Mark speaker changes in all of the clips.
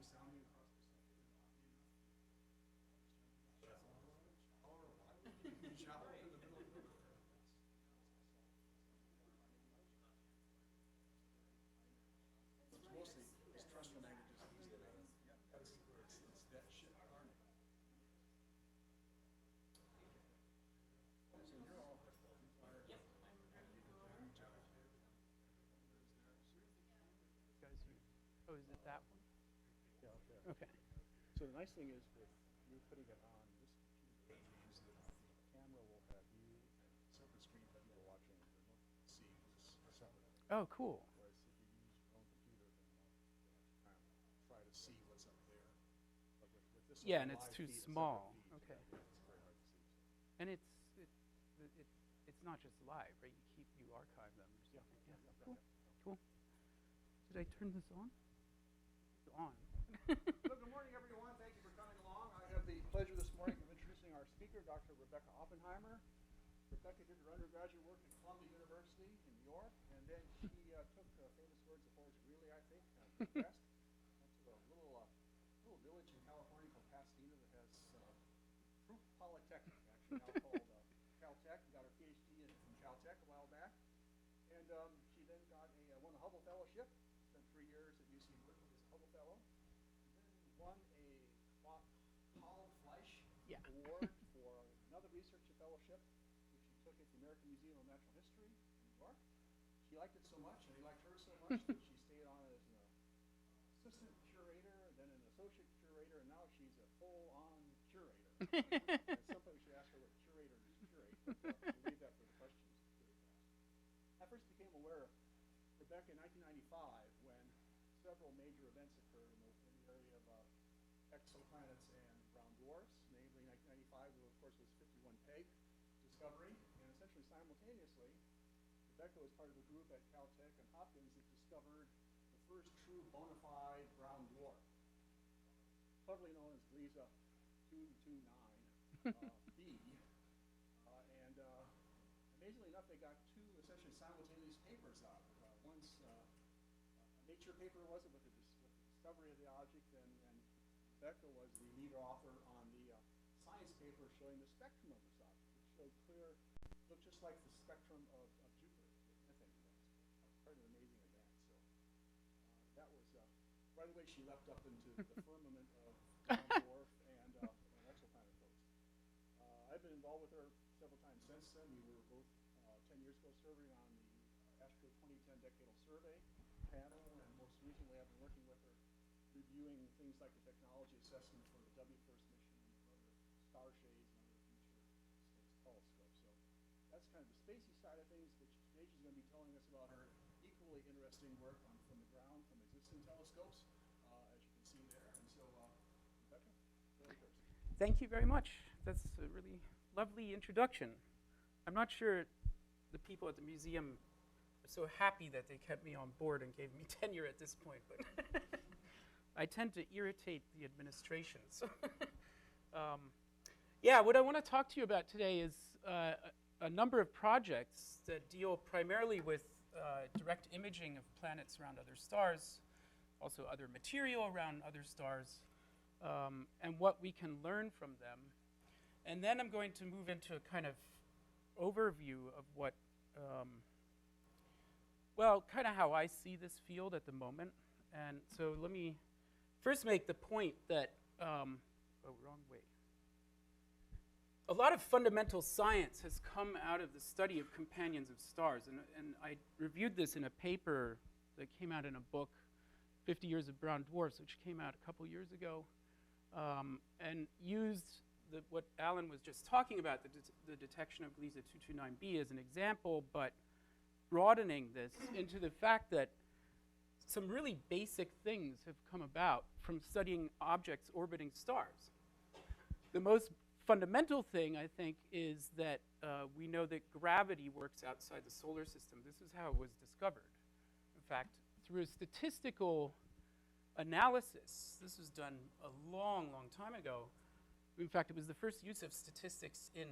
Speaker 1: sounding across the stuff in shower in the middle of the river. It's mostly it's trust for languages. It's that shit, aren't it? So you're all fired. Yep.
Speaker 2: Guys, oh, is it that one?
Speaker 1: Yeah, okay.
Speaker 2: Okay.
Speaker 1: So the nice thing is with you putting it on this computer, it means that the camera will have you and a separate screen that you're watching remote see this separate.
Speaker 2: Oh, cool.
Speaker 1: Whereas if you use your own computer, then you'll kind of try to see what's up there. But with this
Speaker 2: Yeah,
Speaker 1: on
Speaker 2: and it's
Speaker 1: live
Speaker 2: too
Speaker 1: feed,
Speaker 2: small.
Speaker 1: separate feeds,
Speaker 2: Okay.
Speaker 1: yeah, it's very hard to see. So.
Speaker 2: And it's not just live, right? You archive them or
Speaker 1: Yeah.
Speaker 2: something.
Speaker 1: Yeah.
Speaker 2: Cool. Cool. Did I turn this on? It's on.
Speaker 1: So good morning, everyone. Thank you for coming along. I have the pleasure this morning of introducing our speaker, Dr. Rebecca Oppenheimer. Rebecca did her undergraduate work at Columbia University in New York, and then she took famous words of Horace Greeley, I think, west, went to a little village in California called Pasadena that has Fruit Polytechnic, actually now called Caltech. Got her PhD from Caltech a while back, and she then got won a Hubble Fellowship. Spent 3 years at UC Berkeley as a Hubble Fellow. Won a Paul Fleisch Award for another research fellowship, which she took at the American Museum of Natural History in New York. She liked it so much, and he liked her so much, that she stayed on as an assistant curator, then an associate curator, and now she's a full-on curator. At some point we should ask her what curators curate, but we'll leave that for the questions. I first became aware of Rebecca in 1995 when several major events occurred in the area of exoplanets and brown dwarfs. Namely, 1995, of course, was 51 Peg discovery, and essentially simultaneously, Rebecca was part of a group at Caltech and Hopkins that discovered the first true bona fide brown dwarf, cleverly known as Gliese 229b. And amazingly enough, they got two essentially simultaneous papers out. One's a Nature paper was it with the discovery of the object, and Rebecca was the lead author on the science paper showing the spectrum of this object. It showed clear, looked just like the spectrum of Jupiter, the methane gas. Quite an amazing event. So that was right away she leapt up into the firmament of brown dwarf and exoplanet coast. I've been involved with her several times since then. We were both 10 years ago serving on the Astro 2010 Decadal Survey panel, and most recently I've been working with her reviewing things like the technology assessment for the WFIRST mission and other star shades and other future space telescopes. So that's kind of the spacey side of things, but today she's going to be telling us about her equally interesting work from the ground, from existing telescopes, as you can see there. And so, Rebecca, really first.
Speaker 2: Thank you very much. That's a really lovely introduction. I'm not sure the people at the museum are so happy that they kept me on board and gave me tenure at this point, but I tend to irritate the administration. So yeah, what I want to talk to you about today is a number of projects that deal primarily with direct imaging of planets around other stars, also other material around other stars, and what we can learn from them. And then I'm going to move into a kind of overview of what, well, kind of how I see this field at the moment. And so let me first make the point that, oh, wrong way. A lot of fundamental science has come out of the study of companions of stars. And I reviewed this in a paper that came out in a book, 50 Years of Brown Dwarfs, which came out a couple years ago, and used what Alan was just talking about, the detection of Gliese 229b as an example, but broadening this into the fact that some really basic things have come about from studying objects orbiting stars. The most fundamental thing, I think, is that we know that gravity works outside the solar system. This is how it was discovered. In fact, through a statistical analysis, this was done a long, long time ago. In fact, it was the first use of statistics in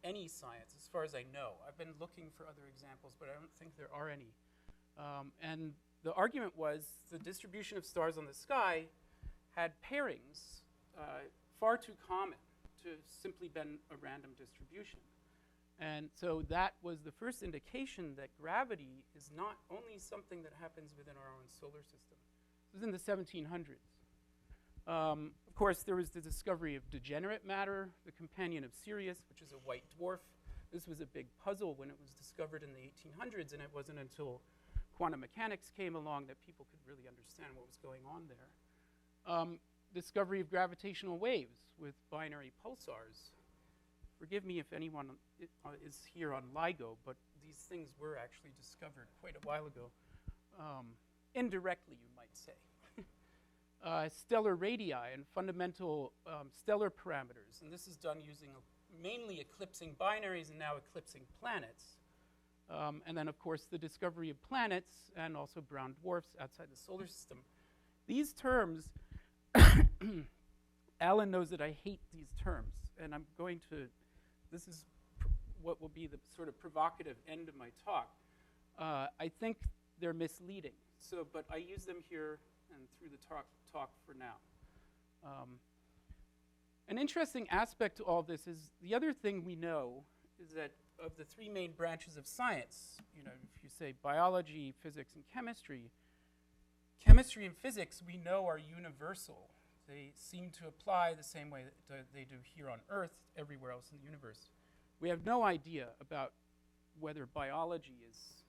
Speaker 2: any science, as far as I know. I've been looking for other examples, but I don't think there are any. And the argument was the distribution of stars on the sky had pairings far too common to simply been a random distribution. And so that was the first indication that gravity is not only something that happens within our own solar system. This was in the 1700s. Of course, there was the discovery of degenerate matter, the companion of Sirius, which is a white dwarf. This was a big puzzle when it was discovered in the 1800s, and it wasn't until quantum mechanics came along that people could really understand what was going on there. Discovery of gravitational waves with binary pulsars. Forgive me if anyone is here on LIGO, but these things were actually discovered quite a while ago. Indirectly, you might say. Stellar radii and fundamental stellar parameters. And this is done using mainly eclipsing binaries and now eclipsing planets. And then, of course, the discovery of planets and also brown dwarfs outside the solar system. These terms, Alan knows that I hate these terms, and I'm going to, this is what will be the sort of provocative end of my talk. I think they're misleading, but I use them here and through the talk for now. An interesting aspect to all this is the other thing we know is that of the three main branches of science, if you say biology, physics, and chemistry and physics we know are universal. They seem to apply the same way that they do here on Earth, everywhere else in the universe. We have no idea about whether biology is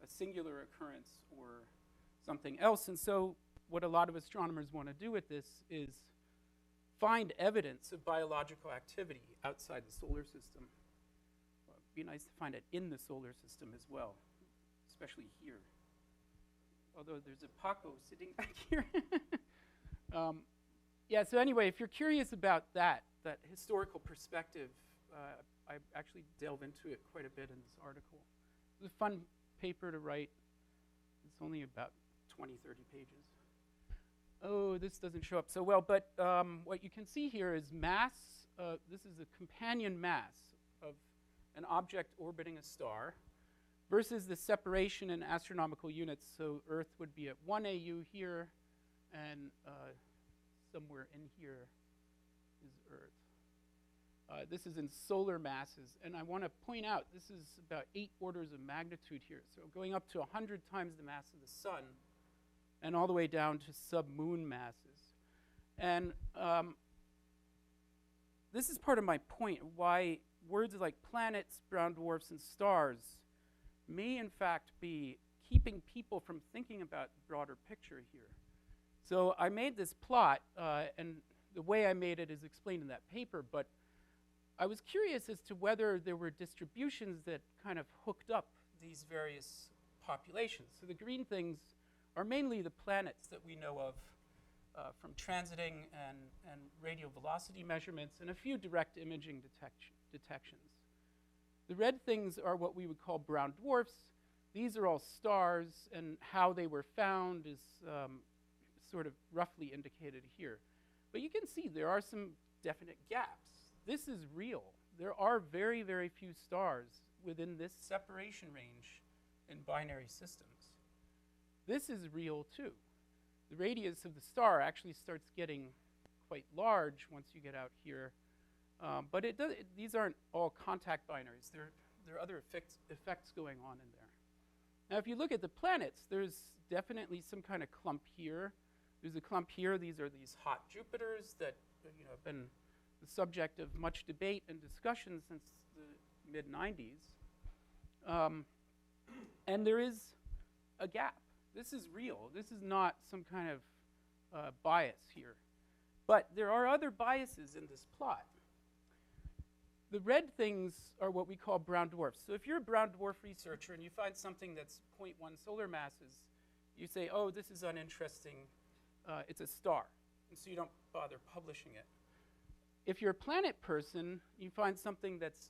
Speaker 2: a singular occurrence or something else. And so what a lot of astronomers want to do with this is find evidence of biological activity outside the solar system. Well, it'd be nice to find it in the solar system as well, especially here. Although there's a Paco sitting back here. Yeah, so anyway, if you're curious about that historical perspective, I actually delve into it quite a bit in this article. It's a fun paper to write. It's only about 20, 30 pages. Oh, this doesn't show up so well, but what you can see here is mass. This is a companion mass of an object orbiting a star versus the separation in astronomical units. So Earth would be at 1 AU here, and somewhere in here is Earth. This is in solar masses, and I want to point out this is about 8 orders of magnitude here. So going up to 100 times the mass of the sun, and all the way down to sub-moon masses. And this is part of my point, why words like planets, brown dwarfs, and stars may in fact be keeping people from thinking about the broader picture here. So I made this plot, and the way I made it is explained in that paper, but I was curious as to whether there were distributions that kind of hooked up these various populations. So the green things are mainly the planets that we know of from transiting and radial velocity measurements and a few direct imaging detections. The red things are what we would call brown dwarfs. These are all stars, and how they were found is sort of roughly indicated here. But you can see there are some definite gaps. This is real. There are very, very few stars within this separation range in binary systems. This is real too. The radius of the star actually starts getting quite large once you get out here. But these aren't all contact binaries. There are other effects going on in there. Now, if you look at the planets, there's definitely some kind of clump here. There's a clump here. These are these hot Jupiters that have been the subject of much debate and discussion since the mid-90s. And there is a gap. This is real. This is not some kind of bias here. But there are other biases in this plot. The red things are what we call brown dwarfs. So if you're a brown dwarf researcher and you find something that's 0.1 solar masses, you say, oh, this is uninteresting. It's a star. And so you don't bother publishing it. If you're a planet person, you find something that's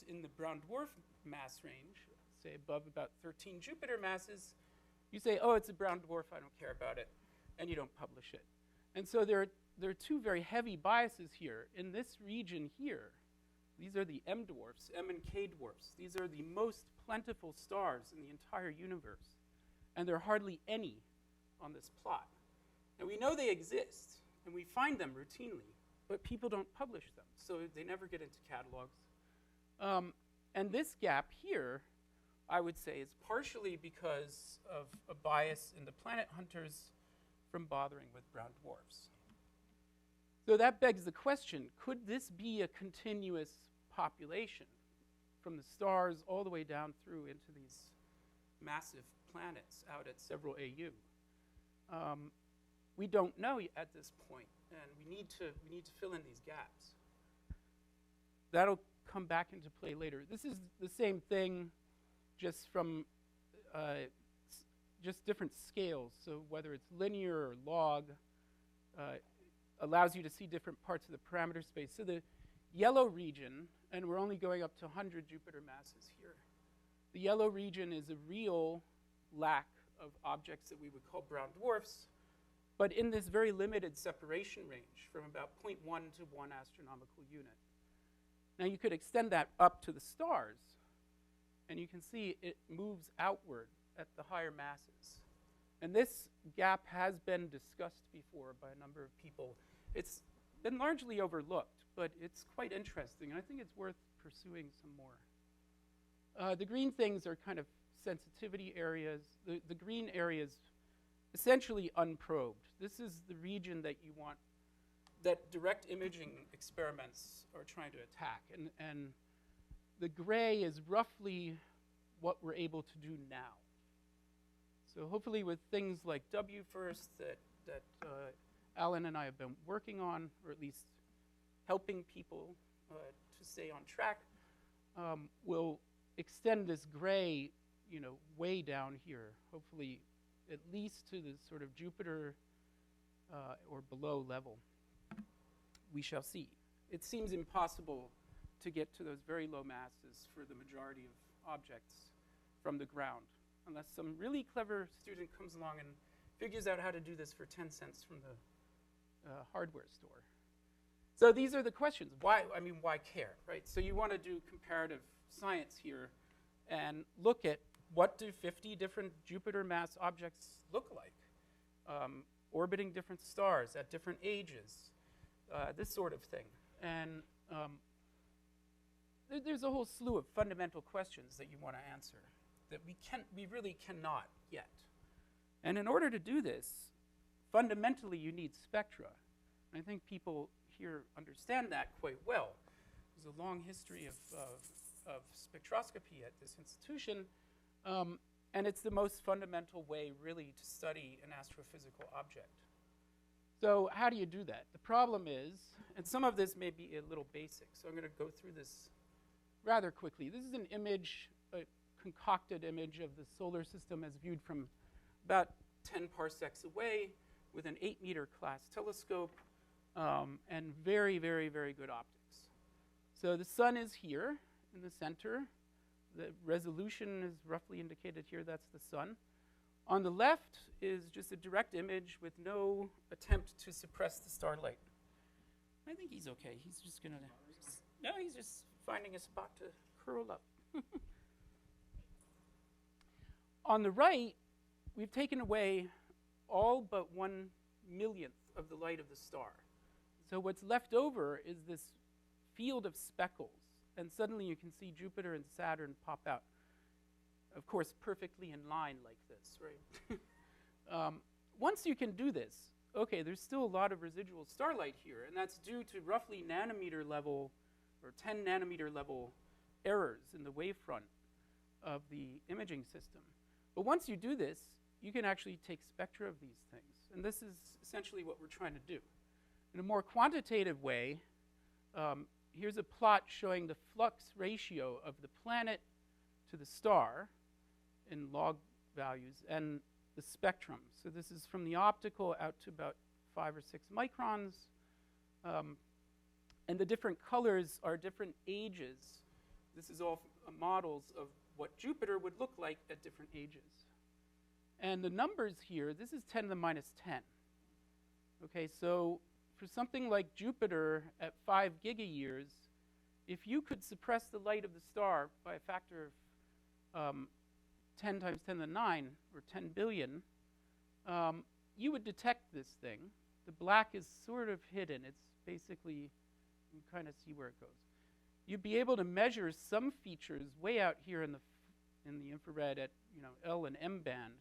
Speaker 2: in the brown dwarf mass range, say above about 13 Jupiter masses, you say, oh, it's a brown dwarf, I don't care about it, and you don't publish it. And so there are two very heavy biases here. In this region here, these are the M dwarfs, M and K dwarfs. These are the most plentiful stars in the entire universe, and there are hardly any on this plot. And we know they exist and we find them routinely, but people don't publish them, so they never get into catalogs. And this gap here, I would say, is partially because of a bias in the planet hunters from bothering with brown dwarfs. So that begs the question, could this be a continuous population from the stars all the way down through into these massive planets out at several AU? We don't know at this point, and we need to fill in these gaps. That'll come back into play later. This is the same thing, just from just different scales. So whether it's linear or log, allows you to see different parts of the parameter space. So the yellow region, and we're only going up to 100 Jupiter masses here. The yellow region is a real lack of objects that we would call brown dwarfs, but in this very limited separation range from about 0.1 to 1 astronomical unit. Now you could extend that up to the stars, and you can see it moves outward at the higher masses. And this gap has been discussed before by a number of people. It's been largely overlooked, but it's quite interesting, and I think it's worth pursuing some more. The green things are kind of sensitivity areas. The green area is essentially unprobed. This is the region that you want, that direct imaging experiments are trying to attack. And the gray is roughly what we're able to do now. So hopefully with things like WFIRST that Alan and I have been working on, or at least helping people to stay on track, we'll extend this gray, way down here, hopefully at least to the sort of Jupiter or below level. We shall see. It seems impossible to get to those very low masses for the majority of objects from the ground, unless some really clever student comes along and figures out how to do this for 10 cents from the hardware store. So these are the questions. Why care, right? So you want to do comparative science here and look at what do 50 different Jupiter mass objects look like, orbiting different stars at different ages, this sort of thing. And there's a whole slew of fundamental questions that you want to answer that we really cannot yet. And in order to do this, fundamentally you need spectra. And I think people here understand that quite well. There's a long history of spectroscopy at this institution, and it's the most fundamental way really to study an astrophysical object. So how do you do that? The problem is, and some of this may be a little basic, so I'm going to go through this rather quickly. This is an image, a concocted image of the solar system as viewed from about 10 parsecs away with an 8-meter class telescope and very, very, very good optics. So the sun is here in the center. The resolution is roughly indicated here. That's the sun. On the left is just a direct image with no attempt to suppress the starlight. I think he's okay. He's just going to... No, he's just finding a spot to curl up. On the right, we've taken away all but 1/millionth of the light of the star. So what's left over is this field of speckles. And suddenly you can see Jupiter and Saturn pop out. Of course, perfectly in line like this, right? Once you can do this, okay, there's still a lot of residual starlight here, and that's due to roughly nanometer level or 10 nanometer level errors in the wavefront of the imaging system. But once you do this, you can actually take spectra of these things. And this is essentially what we're trying to do. In a more quantitative way, here's a plot showing the flux ratio of the planet to the star in log values and the spectrum. So this is from the optical out to about 5 or 6 microns. And the different colors are different ages. This is all models of what Jupiter would look like at different ages. And the numbers here, this is 10 to the minus 10. Okay, so for something like Jupiter at 5 gigayears, if you could suppress the light of the star by a factor of 10 times 10 to the 9, or 10 billion, you would detect this thing, The black is sort of hidden. It's basically, you can kind of see where it goes. You'd be able to measure some features way out here in the infrared at L and M band,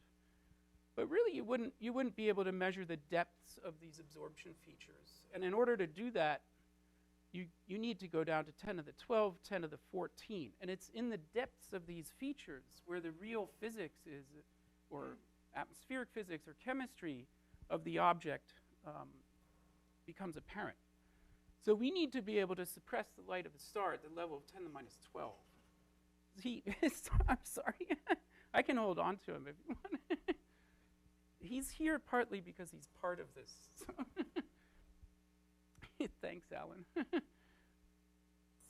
Speaker 2: but really you wouldn't be able to measure the depths of these absorption features. And in order to do that, you need to go down to 10 to the 12, 10 to the 14. And it's in the depths of these features where the real physics is, or atmospheric physics or chemistry of the object becomes apparent. So we need to be able to suppress the light of the star at the level of 10 to the minus 12. I'm sorry. I can hold on to him if you want. He's here partly because he's part of this. Thanks, Alan.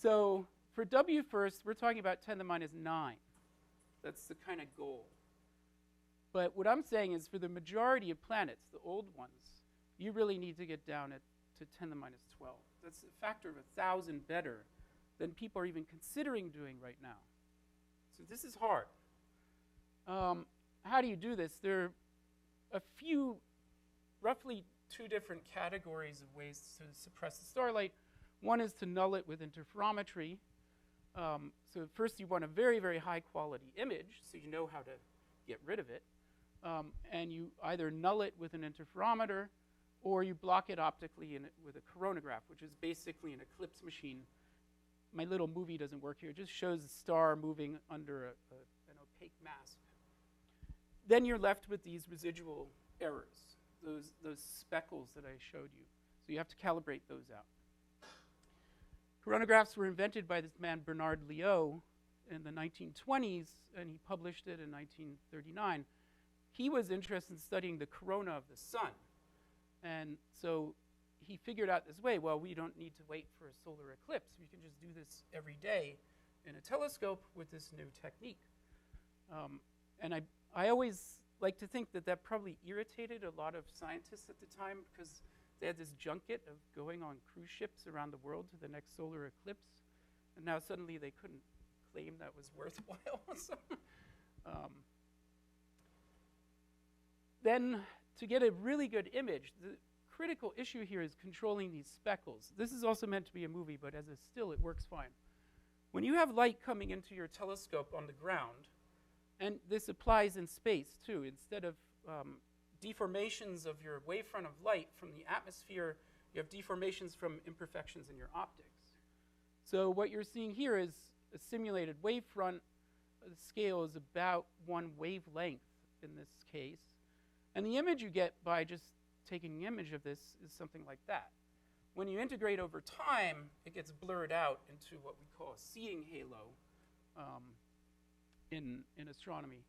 Speaker 2: So for W first, we're talking about 10 to the minus 9. That's the kind of goal. But what I'm saying is for the majority of planets, the old ones, you really need to get down to 10 to the minus 12. That's a factor of 1,000 better than people are even considering doing right now. So this is hard. How do you do this? There are a few, roughly 2 different categories of ways to suppress the starlight. One is to null it with interferometry. So first you want a very, very high quality image, so you know how to get rid of it. And you either null it with an interferometer, or you block it optically with a coronagraph, which is basically an eclipse machine. My little movie doesn't work here. It just shows the star moving under an opaque mask. Then you're left with these residual errors, those speckles that I showed you. So you have to calibrate those out. Coronagraphs were invented by this man, Bernard Liot, in the 1920s, and he published it in 1939. He was interested in studying the corona of the sun. And so he figured out this way, well, we don't need to wait for a solar eclipse. We can just do this every day in a telescope with this new technique. And I always like to think that probably irritated a lot of scientists at the time, because they had this junket of going on cruise ships around the world to the next solar eclipse. And now suddenly they couldn't claim that was worthwhile. So, then to get a really good image, the critical issue here is controlling these speckles. This is also meant to be a movie, but as a still, it works fine. When you have light coming into your telescope on the ground, and this applies in space too, instead of deformations of your wavefront of light from the atmosphere, you have deformations from imperfections in your optics. So what you're seeing here is a simulated wavefront. The scale is about 1 wavelength in this case. And the image you get by just taking an image of this is something like that. When you integrate over time, it gets blurred out into what we call a seeing halo in astronomy.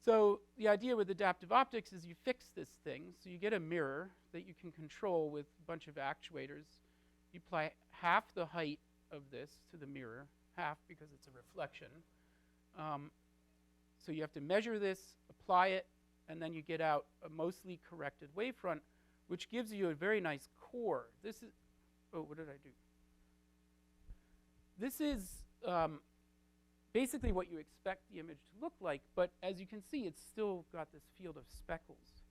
Speaker 2: So the idea with adaptive optics is you fix this thing. So you get a mirror that you can control with a bunch of actuators. You apply half the height of this to the mirror, half because it's a reflection. So you have to measure this, apply it, and then you get out a mostly corrected wavefront, which gives you a very nice core. This is, oh, what did I do? This is basically what you expect the image to look like, but as you can see, it's still got this field of speckles.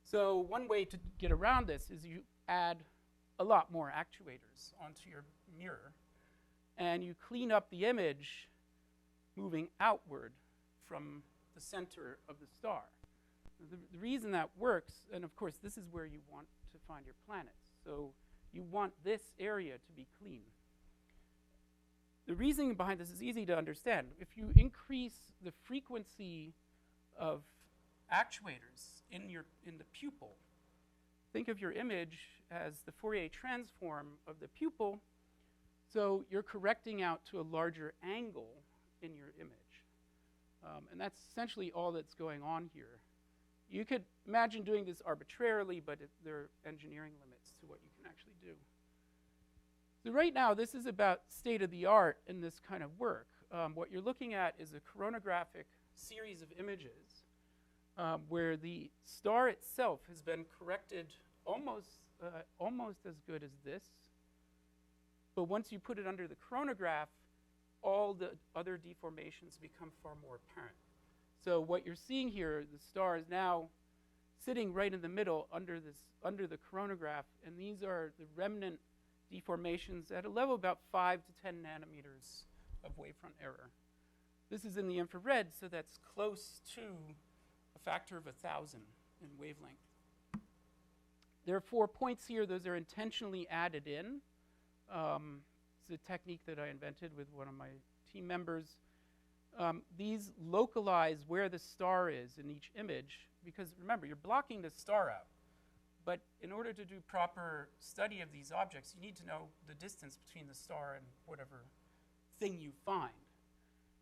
Speaker 2: So one way to get around this is you add a lot more actuators onto your mirror, and you clean up the image moving outward from the center of the star. The reason that works, and of course this is where you want to find your planets, so you want this area to be clean. The reasoning behind this is easy to understand. If you increase the frequency of actuators in the pupil, think of your image as the Fourier transform of the pupil, so you're correcting out to a larger angle in your image. And that's essentially all that's going on here. You could imagine doing this arbitrarily, but there are engineering limits to what you can actually do. So right now, this is about state-of-the-art in this kind of work. What you're looking at is a coronographic series of images where the star itself has been corrected almost as good as this. But once you put it under the coronograph, all the other deformations become far more apparent. So what you're seeing here, the star is now sitting right in the middle under the coronagraph, and these are the remnant deformations at a level about 5 to 10 nanometers of wavefront error. This is in the infrared, so that's close to a factor of 1,000 in wavelength. There are 4 points here. Those are intentionally added in. It's a technique that I invented with one of my team members. These localize where the star is in each image, because remember, you're blocking the star out. But in order to do proper study of these objects, you need to know the distance between the star and whatever thing you find.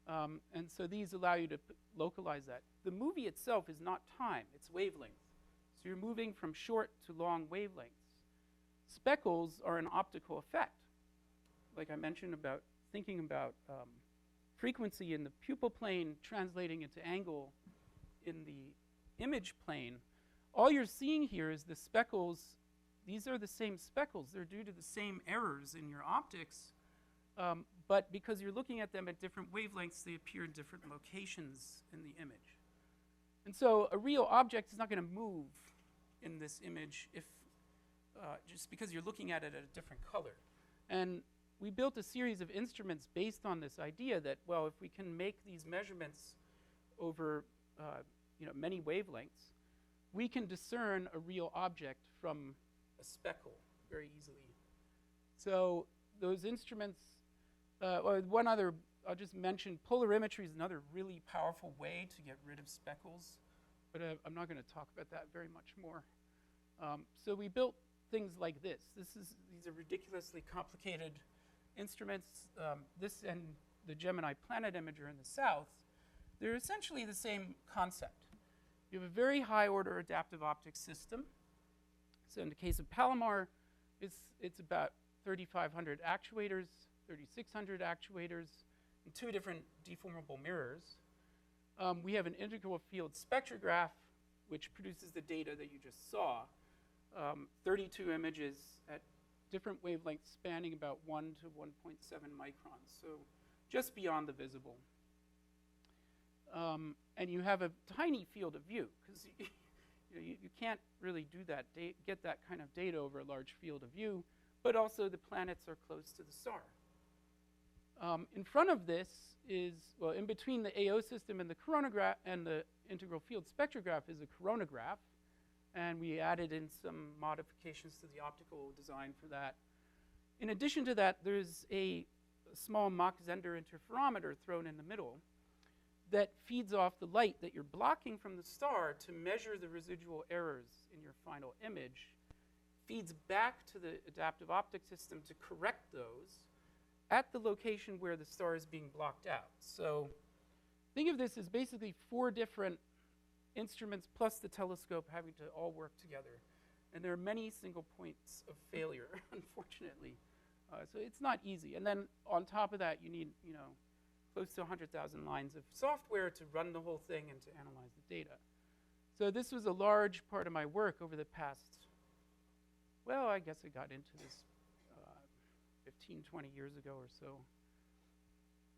Speaker 2: And so these allow you to localize that. The movie itself is not time, it's wavelength. So you're moving from short to long wavelengths. Speckles are an optical effect. Like I mentioned about thinking about frequency in the pupil plane translating into angle in the image plane. All you're seeing here is the speckles. These are the same speckles. They're due to the same errors in your optics. But because you're looking at them at different wavelengths, they appear in different locations in the image. And so a real object is not going to move in this image if just because you're looking at it at a different color. And we built a series of instruments based on this idea that, well, if we can make these measurements over many wavelengths, we can discern a real object from a speckle very easily. So those instruments, one other, I'll just mention, polarimetry is another really powerful way to get rid of speckles, but I'm not going to talk about that very much more. So we built things like this. These are ridiculously complicated instruments. This and the Gemini Planet Imager in the south, they're essentially the same concept. You have a very high order adaptive optics system. So in the case of Palomar, it's about 3,500 actuators, 3,600 actuators, and 2 different deformable mirrors. We have an integral field spectrograph, which produces the data that you just saw. 32 images at different wavelengths spanning about 1 to 1.7 microns, so just beyond the visible. And you have a tiny field of view, because you can't really do that, get that kind of data over a large field of view, but also the planets are close to the star. In front of this is, well, in between the AO system and the coronagraph and the integral field spectrograph is a coronagraph, and we added in some modifications to the optical design for that. In addition to that, there's a small Mach-Zehnder interferometer thrown in the middle that feeds off the light that you're blocking from the star to measure the residual errors in your final image, feeds back to the adaptive optics system to correct those at the location where the star is being blocked out. So think of this as basically 4 different instruments plus the telescope having to all work together. And there are many single points of failure, unfortunately. So it's not easy. And then on top of that, you need, close to 100,000 lines of software to run the whole thing and to analyze the data. So this was a large part of my work over the past, well, I guess I got into this 15, 20 years ago or so.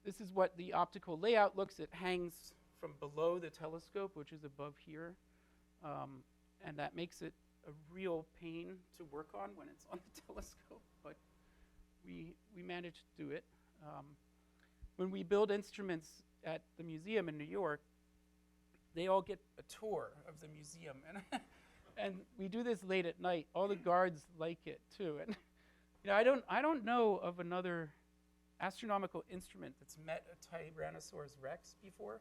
Speaker 2: This is what the optical layout looks. It hangs from below the telescope, which is above here. And that makes it a real pain to work on when it's on the telescope, but we managed to do it. When we build instruments at the museum in New York, they all get a tour of the museum. And we do this late at night. All the guards like it, too. And I don't know of another astronomical instrument that's met a Tyrannosaurus Rex before.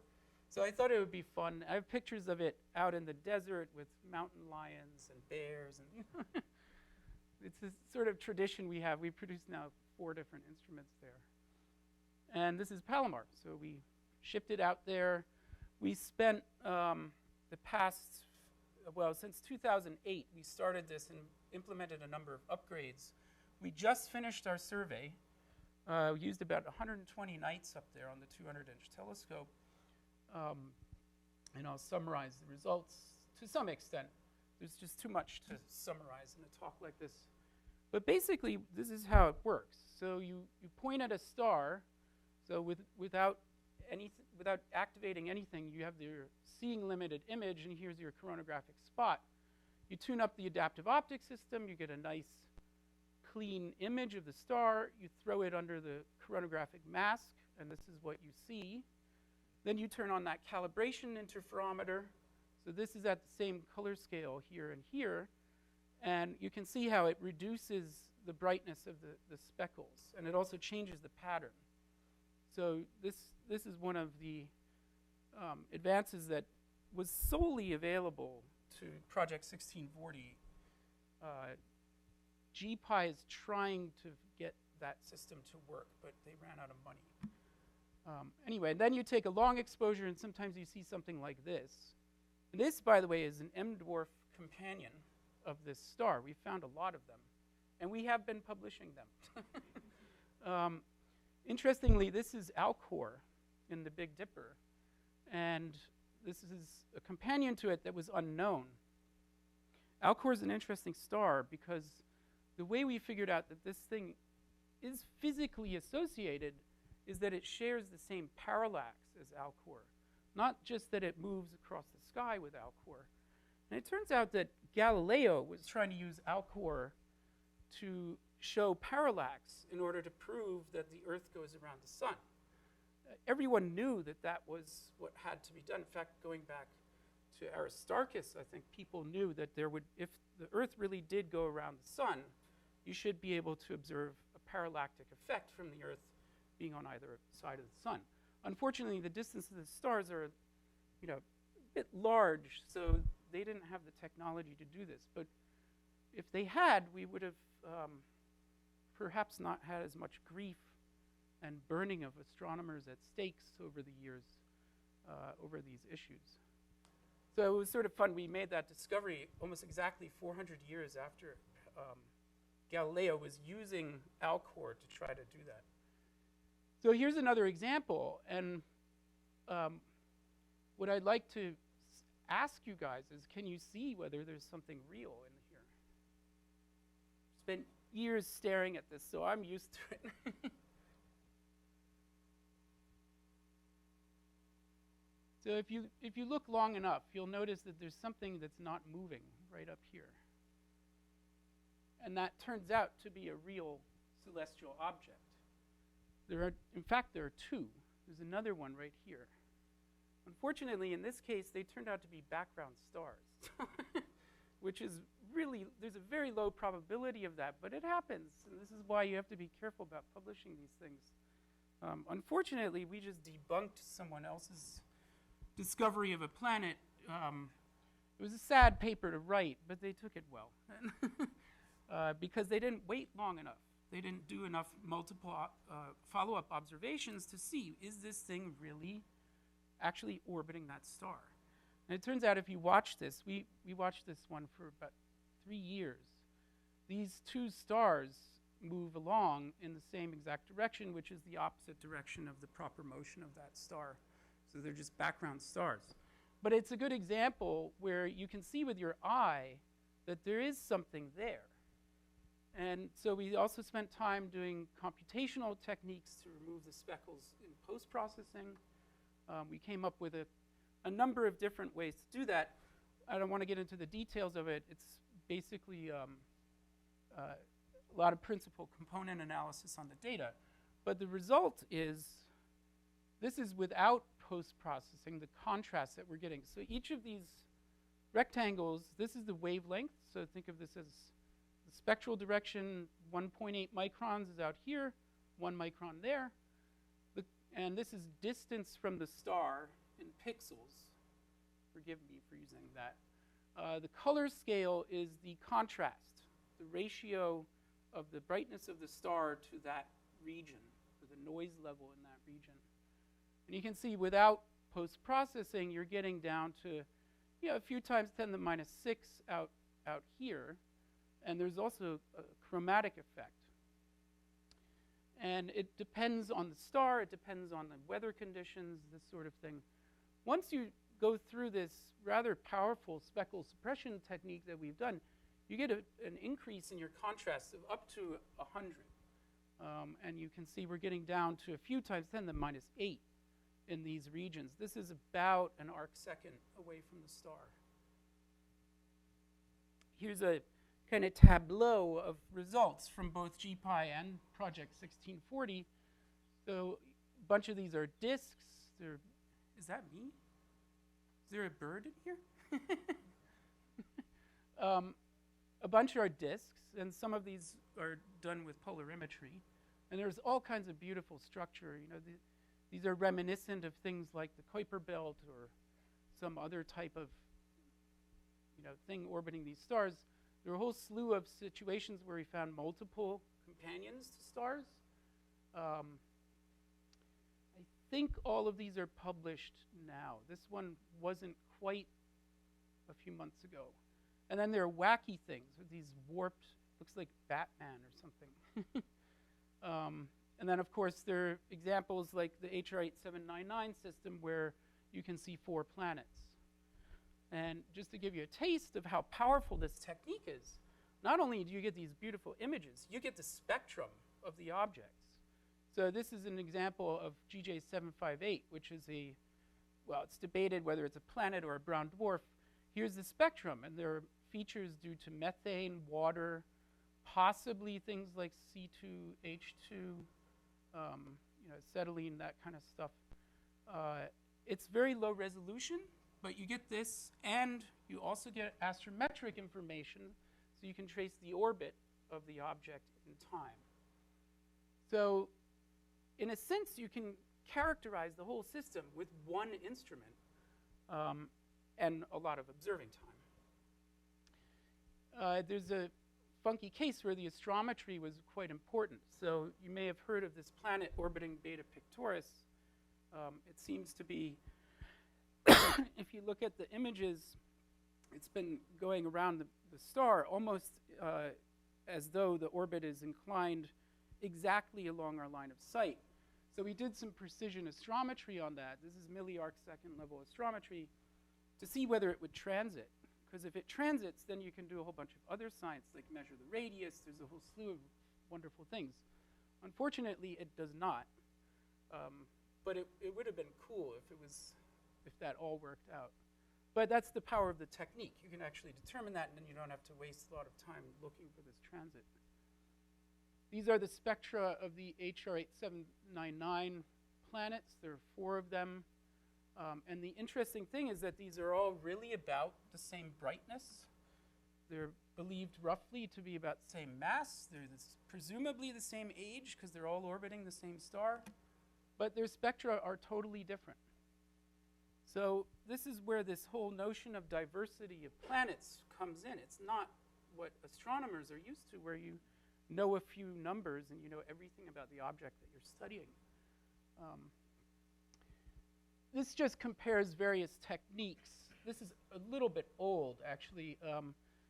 Speaker 2: So I thought it would be fun. I have pictures of it out in the desert with mountain lions and bears. And it's this sort of tradition we have. We produce now 4 different instruments there. And this is Palomar. So we shipped it out there. We spent the past, since 2008, we started this and implemented a number of upgrades. We just finished our survey. We used about 120 nights up there on the 200-inch telescope. And I'll summarize the results to some extent. There's just too much to summarize in a talk like this. But basically, this is how it works. So you point at a star. So without activating anything, you have your seeing limited image, and here's your coronagraphic spot. You tune up the adaptive optics system, you get a nice clean image of the star, you throw it under the coronagraphic mask, and this is what you see. Then you turn on that calibration interferometer. So this is at the same color scale here and here, and you can see how it reduces the brightness of the speckles, and it also changes the pattern. So this is one of the advances that was solely available to Project 1640. GPI is trying to get that system to work, but they ran out of money. Anyway, then you take a long exposure, and sometimes you see something like this. And this, by the way, is an M-dwarf companion of this star. We found a lot of them, and we have been publishing them. Interestingly, this is Alcor in the Big Dipper, and this is a companion to it that was unknown. Alcor is an interesting star because the way we figured out that this thing is physically associated is that it shares the same parallax as Alcor, not just that it moves across the sky with Alcor. And it turns out that Galileo was trying to use Alcor to show parallax in order to prove that the Earth goes around the sun. Everyone knew that that was what had to be done. In fact, going back to Aristarchus, I think people knew that there would, if the Earth really did go around the sun, you should be able to observe a parallactic effect from the Earth being on either side of the sun. Unfortunately, the distances of the stars are, a bit large, so they didn't have the technology to do this. But if they had, we would have perhaps not had as much grief and burning of astronomers at stakes over the years over these issues. So it was sort of fun. We made that discovery almost exactly 400 years after Galileo was using Alcor to try to do that. So here's another example, and what I'd like to ask you guys is, can you see whether there's something real in here? Spent years staring at this, so I'm used to it. So if you look long enough, you'll notice that there's something that's not moving right up here. And that turns out to be a real celestial object. In fact, there are two. There's another one right here. Unfortunately, in this case, they turned out to be background stars, which is really, there's a very low probability of that, but it happens. And this is why you have to be careful about publishing these things. Unfortunately, we just debunked someone else's discovery of a planet. It was a sad paper to write, but they took it well because they didn't wait long enough. They didn't do enough multiple follow-up observations to see, is this thing really actually orbiting that star? And it turns out if you watch this, we watched this one for about 3 years. These two stars move along in the same exact direction, which is the opposite direction of the proper motion of that star. So they're just background stars. But it's a good example where you can see with your eye that there is something there. And so we also spent time doing computational techniques to remove the speckles in post-processing. We came up with a number of different ways to do that. I don't want to get into the details of it. It's basically a lot of principal component analysis on the data. But the result is, this is without post-processing, the contrast that we're getting. So each of these rectangles, this is the wavelength. So think of this as the spectral direction. 1.8 microns is out here, 1 micron there. And this is distance from the star in pixels. Forgive me for using that. The color scale is the contrast, the ratio of the brightness of the star to that region, or the noise level in that region. And you can see without post-processing, you're getting down to a few times 10 to the minus 6 out here. And there's also a chromatic effect. And it depends on the star, it depends on the weather conditions, this sort of thing. Once you go through this rather powerful speckle suppression technique that we've done, you get an increase in your contrast of up to 100. And you can see we're getting down to a few times 10 to the minus 8 in these regions. This is about an arc second away from the star. here's a kind of tableau of results from both GPI and Project 1640. So a bunch of these are disks. Is that me? Is there a bird in here? A bunch are disks, and some of these are done with polarimetry. And there's all kinds of beautiful structure. You know, these are reminiscent of things like the Kuiper belt or some other type of, you know, thing orbiting these stars. There are a whole slew of situations where we found multiple companions to stars. I think all of these are published now. This one wasn't quite a few months ago. And then there are wacky things with these warped, looks like Batman or something. And then, of course, there are examples like the HR8799 system where you can see 4 planets. And just to give you a taste of how powerful this technique is, not only do you get these beautiful images, you get the spectrum of the objects. So this is an example of GJ758, which is well, it's debated whether it's a planet or a brown dwarf. Here's the spectrum, and there are features due to methane, water, possibly things like C2H2, you know, acetylene, that kind of stuff. It's very low resolution, but you get this, and you also get astrometric information, so you can trace the orbit of the object in time. So, in a sense, you can characterize the whole system with one instrument and a lot of observing time. There's a funky case where the astrometry was quite important. So you may have heard of this planet orbiting Beta Pictoris. It seems to be, if you look at the images, it's been going around the star almost as though the orbit is inclined exactly along our line of sight. So we did some precision astrometry on that. This is milli-arc-second level astrometry to see whether it would transit. Because if it transits, then you can do a whole bunch of other science, like measure the radius. There's a whole slew of wonderful things. Unfortunately, it does not. But it would have been cool if that all worked out. But that's the power of the technique. You can actually determine that, and then you don't have to waste a lot of time looking for this transit. These are the spectra of the HR8799 planets. There are 4 of them. And the interesting thing is that these are all really about the same brightness. They're believed roughly to be about the same mass. They're presumably the same age because they're all orbiting the same star. But their spectra are totally different. So this is where this whole notion of diversity of planets comes in. It's not what astronomers are used to, where you know a few numbers and you know everything about the object that you're studying. This just compares various techniques. This is a little bit old, actually.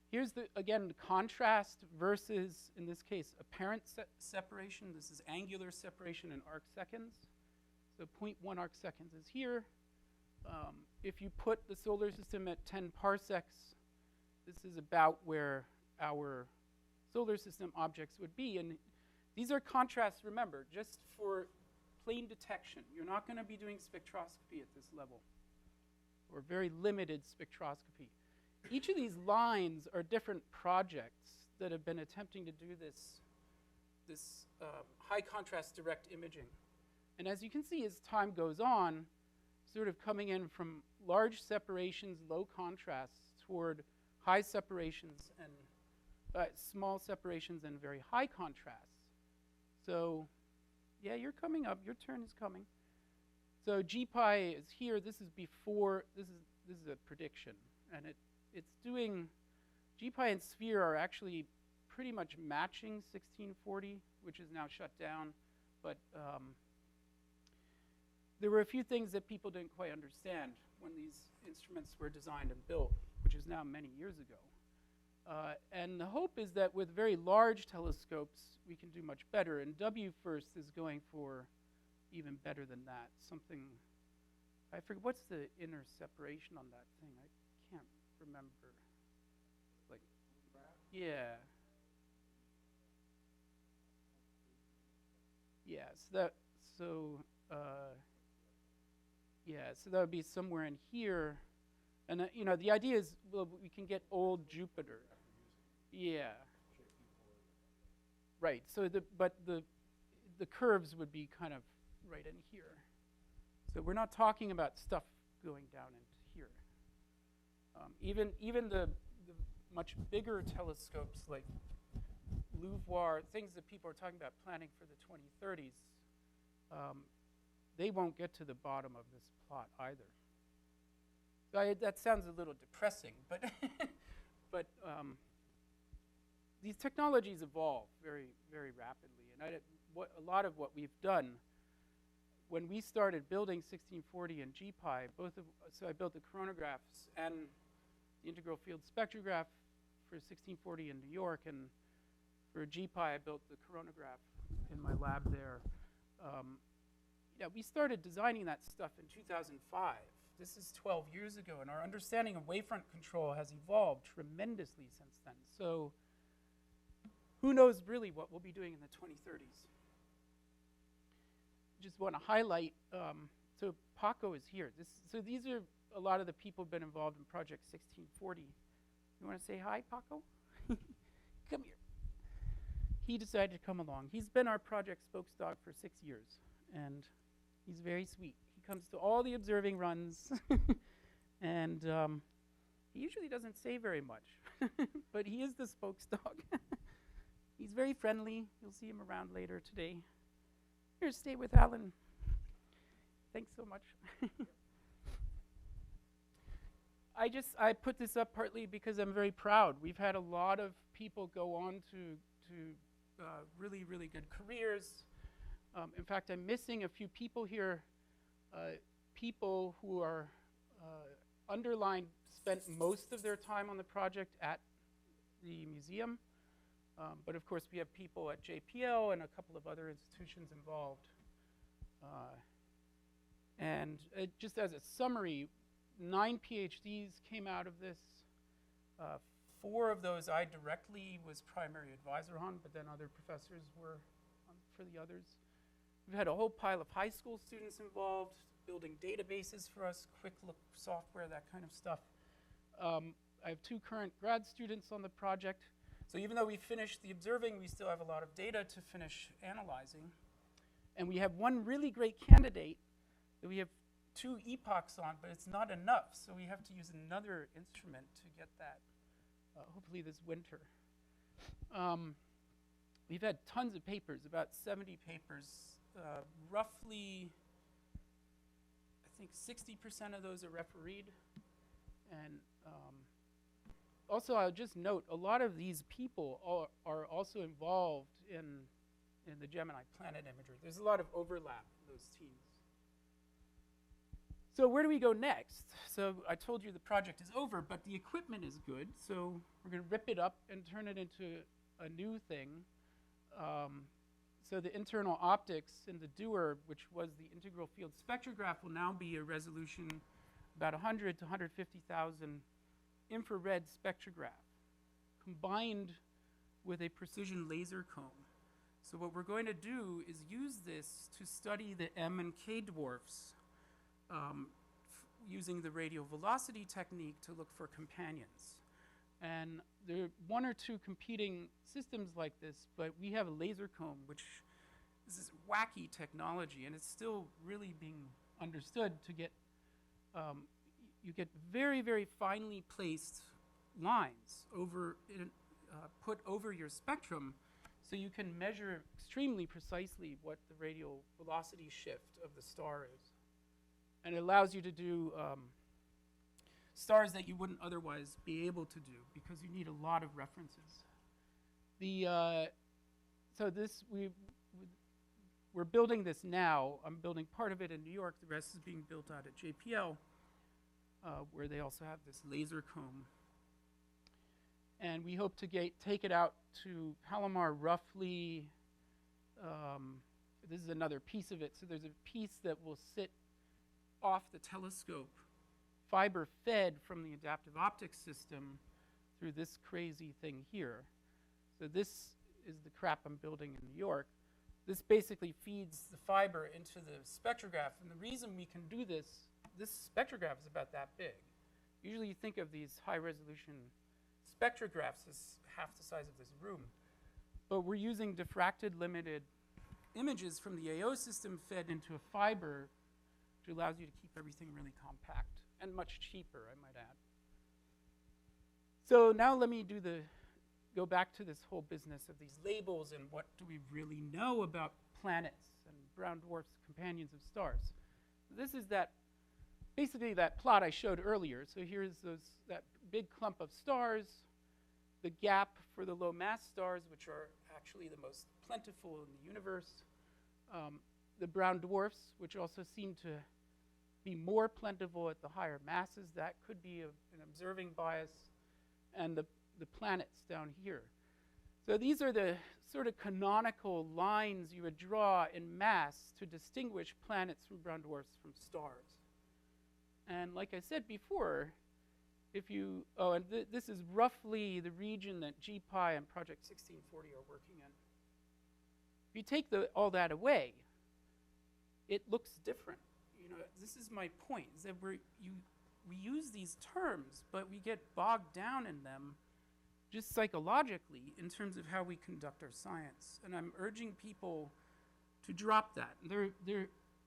Speaker 2: Here's, again, the contrast versus, in this case, apparent separation. This is angular separation in arc seconds. So 0.1 arc seconds is here. If you put the solar system at 10 parsecs, this is about where our solar system objects would be. And these are contrasts, remember, just for plain detection. You're not going to be doing spectroscopy at this level, or very limited spectroscopy. Each of these lines are different projects that have been attempting to do this high contrast direct imaging. And as you can see, as time goes on, sort of coming in from large separations, low contrasts, toward high separations and small separations and very high contrasts. So yeah, you're coming up. Your turn is coming. So GPI is here. This is before. This is a prediction, and it's doing. GPI and Sphere are actually pretty much matching 1640, which is now shut down. But there were a few things that people didn't quite understand when these instruments were designed and built, which is now many years ago. And the hope is that with very large telescopes, we can do much better. And WFIRST is going for even better than that. Something, I forget, what's the inner separation on that thing? I can't remember. Like, yeah. Yeah, so that would be somewhere in here. And you know, the idea is, well, we can get old Jupiter. Yeah. Right. So the curves would be kind of right in here. So we're not talking about stuff going down into here. Even the much bigger telescopes like LUVOIR, things that people are talking about planning for the 2030s, they won't get to the bottom of this plot either. So that sounds a little depressing, but but these technologies evolve very, very rapidly. And a lot of what we've done, when we started building 1640 and GPI, so I built the coronagraphs and the integral field spectrograph for 1640 in New York, and for GPI I built the coronagraph in my lab there. We started designing that stuff in 2005. This is 12 years ago, and our understanding of wavefront control has evolved tremendously since then. So who knows really what we'll be doing in the 2030s. Just want to highlight, so Paco is here. So these are a lot of the people who've been involved in Project 1640. You want to say hi, Paco? Come here. He decided to come along. He's been our project spokesdog for 6 years, and he's very sweet. He comes to all the observing runs, and he usually doesn't say very much, but he is the spokesdog. He's very friendly. You'll see him around later today. Here, stay with Alan. Thanks so much. I put this up partly because I'm very proud. We've had a lot of people go on to really, really good careers. In fact, I'm missing a few people here. People who are underlined spent most of their time on the project at the museum. But of course, we have people at JPL and a couple of other institutions involved. And just as a summary, 9 PhDs came out of this. 4 of those I directly was primary advisor on, but then other professors were for the others. We've had a whole pile of high school students involved, building databases for us, quick look software, that kind of stuff. I have 2 current grad students on the project. So even though we finished the observing, we still have a lot of data to finish analyzing. And we have one really great candidate that we have 2 epochs on, but it's not enough. So we have to use another instrument to get that, hopefully this winter. We've had tons of papers, about 70 papers. Roughly, I think 60% of those are refereed. And also, I'll just note, a lot of these people are also involved in the Gemini planet imagery. There's a lot of overlap in those teams. So where do we go next? So I told you the project is over, but the equipment is good. So we're going to rip it up and turn it into a new thing. So the internal optics in the Doer, which was the integral field spectrograph, will now be a resolution about 100 to 150,000 infrared spectrograph combined with a precision laser comb. So what we're going to do is use this to study the M and K dwarfs using the radial velocity technique to look for companions. And there are 1 or 2 competing systems like this, but we have a laser comb, which is this wacky technology, and it's still really being understood to get you get very, very finely placed lines put over your spectrum, so you can measure extremely precisely what the radial velocity shift of the star is. And it allows you to do stars that you wouldn't otherwise be able to do because you need a lot of references. So this we're building this now. I'm building part of it in New York. The rest is being built out at JPL, where they also have this laser comb. And we hope to take it out to Palomar roughly. This is another piece of it. So there's a piece that will sit off the telescope, fiber fed from the adaptive optics system through this crazy thing here. So this is the crap I'm building in New York. This basically feeds the fiber into the spectrograph. And the reason we can do this spectrograph is about that big. Usually you think of these high resolution spectrographs is half the size of this room. But we're using diffracted limited images from the AO system fed into a fiber, which allows you to keep everything really compact and much cheaper, I might add. So now let me go back to this whole business of these labels and what do we really know about planets and brown dwarfs, companions of stars. This is basically that plot I showed earlier. So here's that big clump of stars, the gap for the low mass stars, which are actually the most plentiful in the universe, the brown dwarfs, which also seem to be more plentiful at the higher masses. That could be an observing bias, and the planets down here. So these are the sort of canonical lines you would draw in mass to distinguish planets from brown dwarfs from stars. And like I said before, this is roughly the region that GPI and Project 1640 are working in. If you take all that away, it looks different. This is my point, is that we use these terms, but we get bogged down in them just psychologically in terms of how we conduct our science. And I'm urging people to drop that.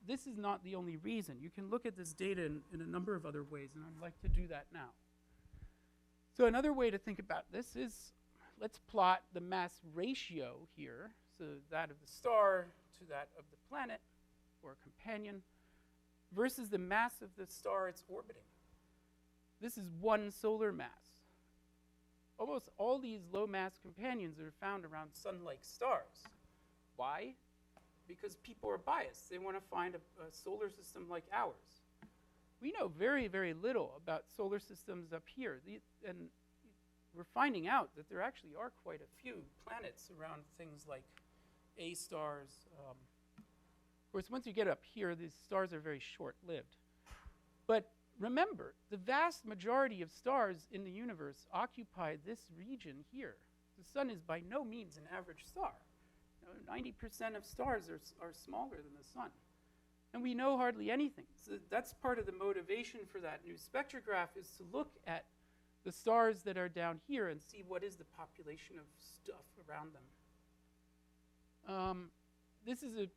Speaker 2: This is not the only reason. You can look at this data in a number of other ways, and I'd like to do that now. So another way to think about this is, let's plot the mass ratio here, so that of the star to that of the planet or companion, versus the mass of the star it's orbiting. This is one solar mass. Almost all these low mass companions are found around sun-like stars. Why? Because people are biased. They want to find a solar system like ours. We know very, very little about solar systems up here. And we're finding out that there actually are quite a few planets around things like A stars. Of course, once you get up here, these stars are very short-lived. But remember, the vast majority of stars in the universe occupy this region here. The sun is by no means an average star. 90% of stars are smaller than the sun. And we know hardly anything. So that's part of the motivation for that new spectrograph, is to look at the stars that are down here and see what is the population of stuff around them. This is a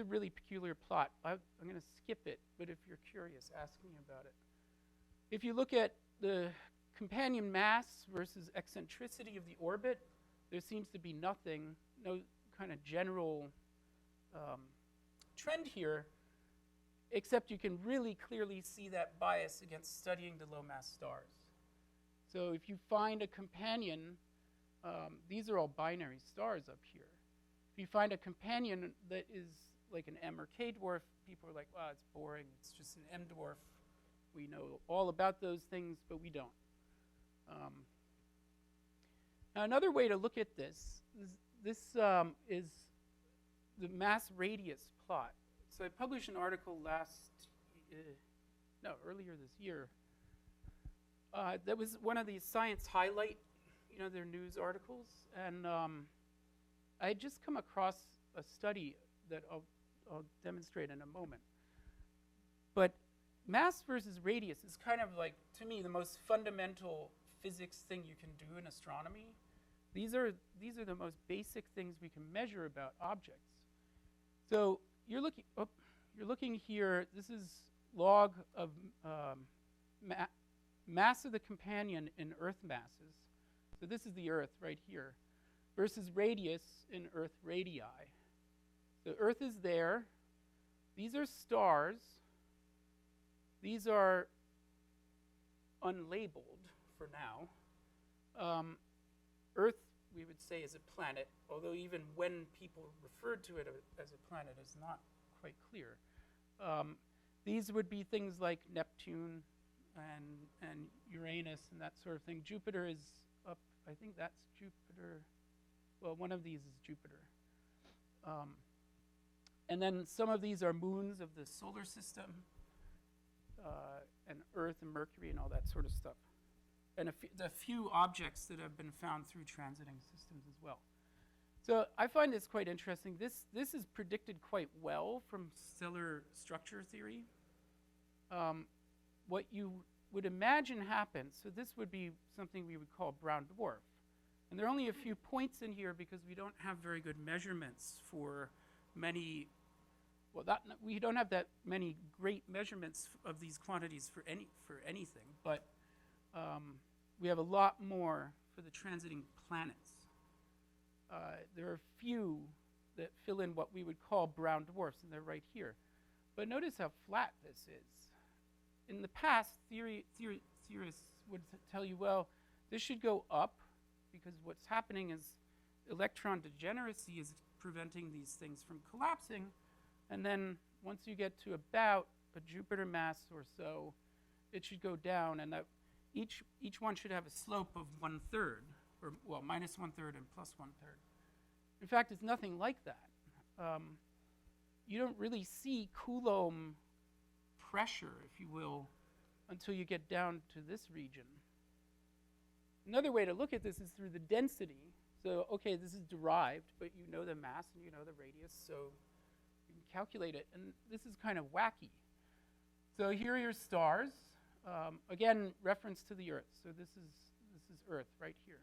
Speaker 2: really peculiar plot. I'm going to skip it, but if you're curious, ask me about it. If you look at the companion mass versus eccentricity of the orbit, there seems to be no kind of general trend here, except you can really clearly see that bias against studying the low mass stars. So if you find a companion, these are all binary stars up here. If you find a companion that is like an M or K dwarf, people are like, wow, it's boring, it's just an M dwarf. We know all about those things, but we don't. Now another way to look at this is the mass radius plot. So I published an article earlier this year. That was one of these Science Highlight, their news articles. And I had just come across a study that I'll demonstrate in a moment. But mass versus radius is kind of like, to me, the most fundamental physics thing you can do in astronomy. These are the most basic things we can measure about objects. So you're looking here. This is log of mass of the companion in Earth masses. So this is the Earth right here, versus radius in Earth radii. So Earth is there. These are stars. These are unlabeled for now. Earth, we would say, is a planet, although even when people referred to it as a planet is not quite clear. These would be things like Neptune and Uranus and that sort of thing. Jupiter is up, I think that's Jupiter. Well, one of these is Jupiter. And then some of these are moons of the solar system, and Earth and Mercury and all that sort of stuff. And a few objects that have been found through transiting systems as well. So I find this quite interesting. This is predicted quite well from stellar structure theory. What you would imagine happens, so this would be something we would call brown dwarf. And there are only a few points in here because we don't have very good measurements for many, well, we don't have that many great measurements of these quantities for anything, but we have a lot more for the transiting planets. There are a few that fill in what we would call brown dwarfs, and they're right here. But notice how flat this is. In the past, theorists would tell you, well, this should go up because what's happening is electron degeneracy is preventing these things from collapsing. And then once you get to about a Jupiter mass or so, it should go down, and that each one should have a slope of 1/3, or well, -1/3 and +1/3. In fact, it's nothing like that. You don't really see Coulomb pressure, if you will, until you get down to this region. Another way to look at this is through the density. So, okay, this is derived, but you know the mass and you know the radius, so you can calculate it. And this is kind of wacky. So here are your stars. Again, reference to the Earth. So this is Earth right here.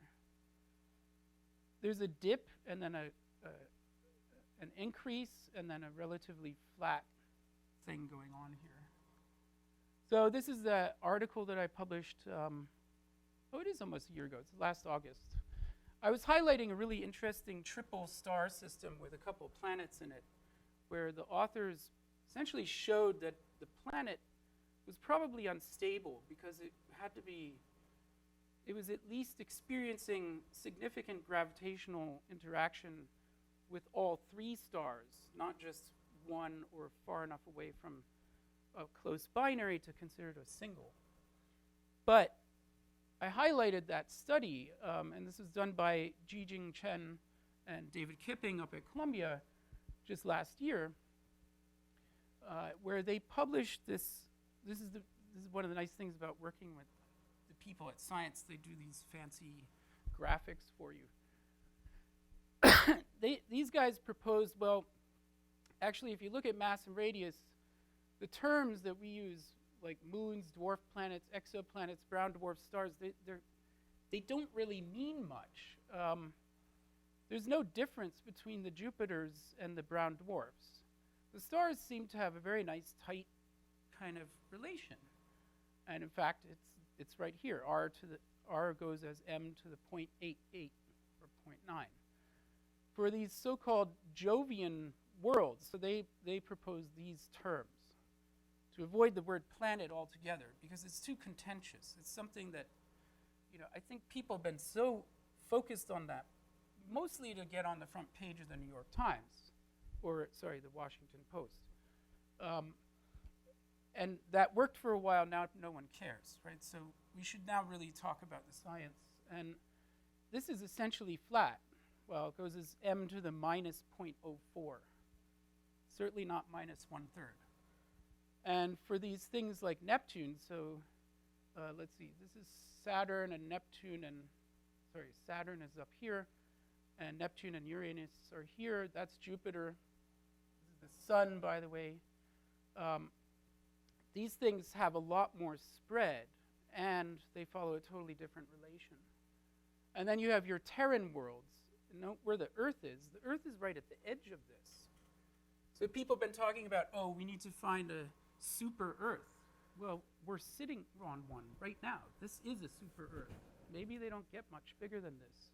Speaker 2: There's a dip and then an increase and then a relatively flat thing going on here. So this is the article that I published, it is almost a year ago. It's last August. I was highlighting a really interesting triple star system with a couple planets in it, where the authors essentially showed that the planet was probably unstable because it was at least experiencing significant gravitational interaction with all three stars, not just one or far enough away from a close binary to consider it a single. But I highlighted that study, and this was done by Jijing Chen and David Kipping up at Columbia just last year, where they published this. This is one of the nice things about working with the people at Science. They do these fancy graphics for you. These guys proposed, well, actually, if you look at mass and radius, the terms that we use, like moons, dwarf planets, exoplanets, brown dwarf stars, they don't really mean much. There's no difference between the Jupiters and the brown dwarfs. The stars seem to have a very nice, tight kind of relation. And in fact, it's right here. R goes as m to the 0.88 or 0.9. For these so-called Jovian worlds, so they propose these terms to avoid the word planet altogether because it's too contentious. It's something that, I think people have been so focused on that, mostly to get on the front page of the New York Times, or sorry, the Washington Post. And that worked for a while, now no one cares, right? So we should now really talk about the science. And this is essentially flat. Well, it goes as m to the -0.04. Certainly not -1/3. And for these things like Neptune, so let's see, this is Saturn and Neptune Saturn is up here, and Neptune and Uranus are here. That's Jupiter. This is the sun, by the way. These things have a lot more spread, and they follow a totally different relation. And then you have your Terran worlds. Note where the Earth is. The Earth is right at the edge of this. So people have been talking about, we need to find a super Earth. Well, we're sitting on one right now. This is a super Earth. Maybe they don't get much bigger than this.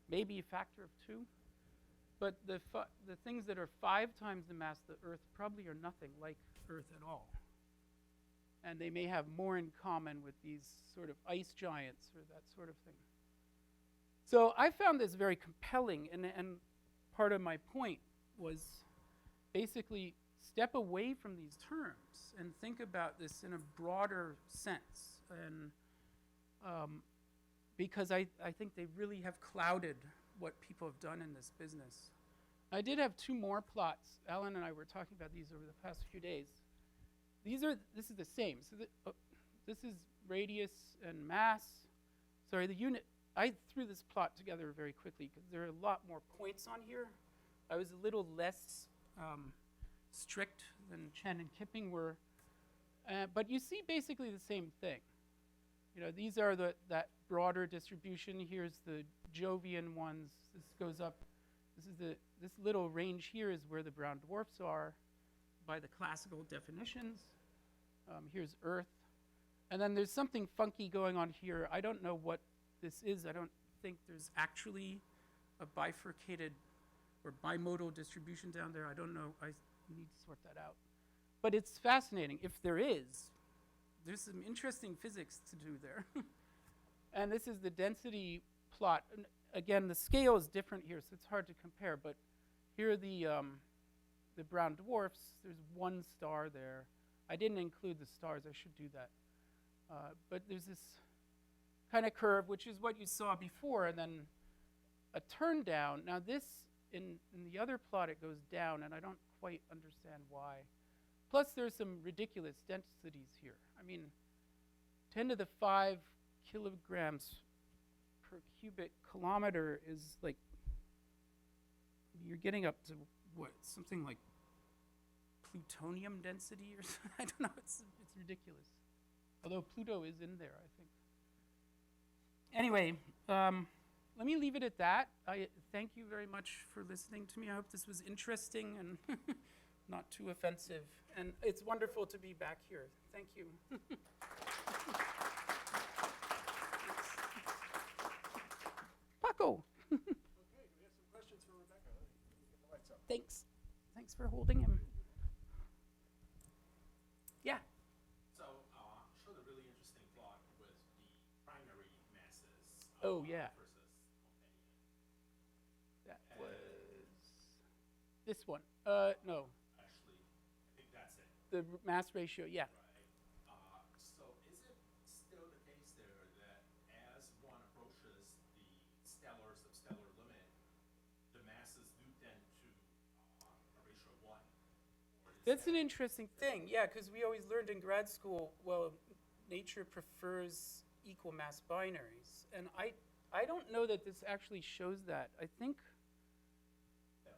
Speaker 2: Maybe a factor of 2. But the things that are 5 times the mass of the Earth probably are nothing like Earth at all. And they may have more in common with these sort of ice giants or that sort of thing. So I found this very compelling, and part of my point was basically step away from these terms and think about this in a broader sense. And because I think they really have clouded what people have done in this business. I did have 2 more plots. Alan and I were talking about these over the past few days. This is the same. So this is radius and mass. Sorry, the unit. I threw this plot together very quickly because there are a lot more points on here. I was a little less strict than Chen and Kipping were. But you see basically the same thing. these are that broader distribution. Here's the Jovian ones. This goes up. This little range here is where the brown dwarfs are by the classical definitions. Here's Earth. And then there's something funky going on here. I don't know what this is. I don't think there's actually a bifurcated or bimodal distribution down there. I don't know. I need to sort that out. But it's fascinating. If there is, there's some interesting physics to do there. And this is the density plot. And again, the scale is different here, so it's hard to compare. But here are the brown dwarfs. There's one star there. I didn't include the stars. I should do that. But there's this kind of curve, which is what you saw before, and then a turn down. Now this, in the other plot, it goes down, and I don't quite understand why. Plus, there's some ridiculous densities here. I mean, 10 to the 5 kilograms per cubic kilometer is like, you're getting up to what, something like plutonium density or something? I don't know, it's ridiculous. Although Pluto is in there, I think. Anyway, let me leave it at that. I thank you very much for listening to me. I hope this was interesting and not too offensive. And it's wonderful to be back here. Thank you. Paco.
Speaker 1: Okay, we have some questions for Rebecca. Let me get the lights up.
Speaker 2: Thanks. Thanks for holding him. Yeah.
Speaker 3: So, showed a really interesting plot with the primary masses
Speaker 2: Oh, yeah.
Speaker 3: versus companion.
Speaker 2: That was this one. No,
Speaker 3: Actually, I think that's it,
Speaker 2: the mass ratio, yeah.
Speaker 3: right? So is it still the case there that as one approaches the stellar substellar limit, the masses do tend to a ratio of 1? Or is
Speaker 2: That's
Speaker 3: that
Speaker 2: an interesting thing, yeah, because we always learned in grad school, well, nature prefers equal mass binaries. And I don't know that this actually shows that. I think
Speaker 3: that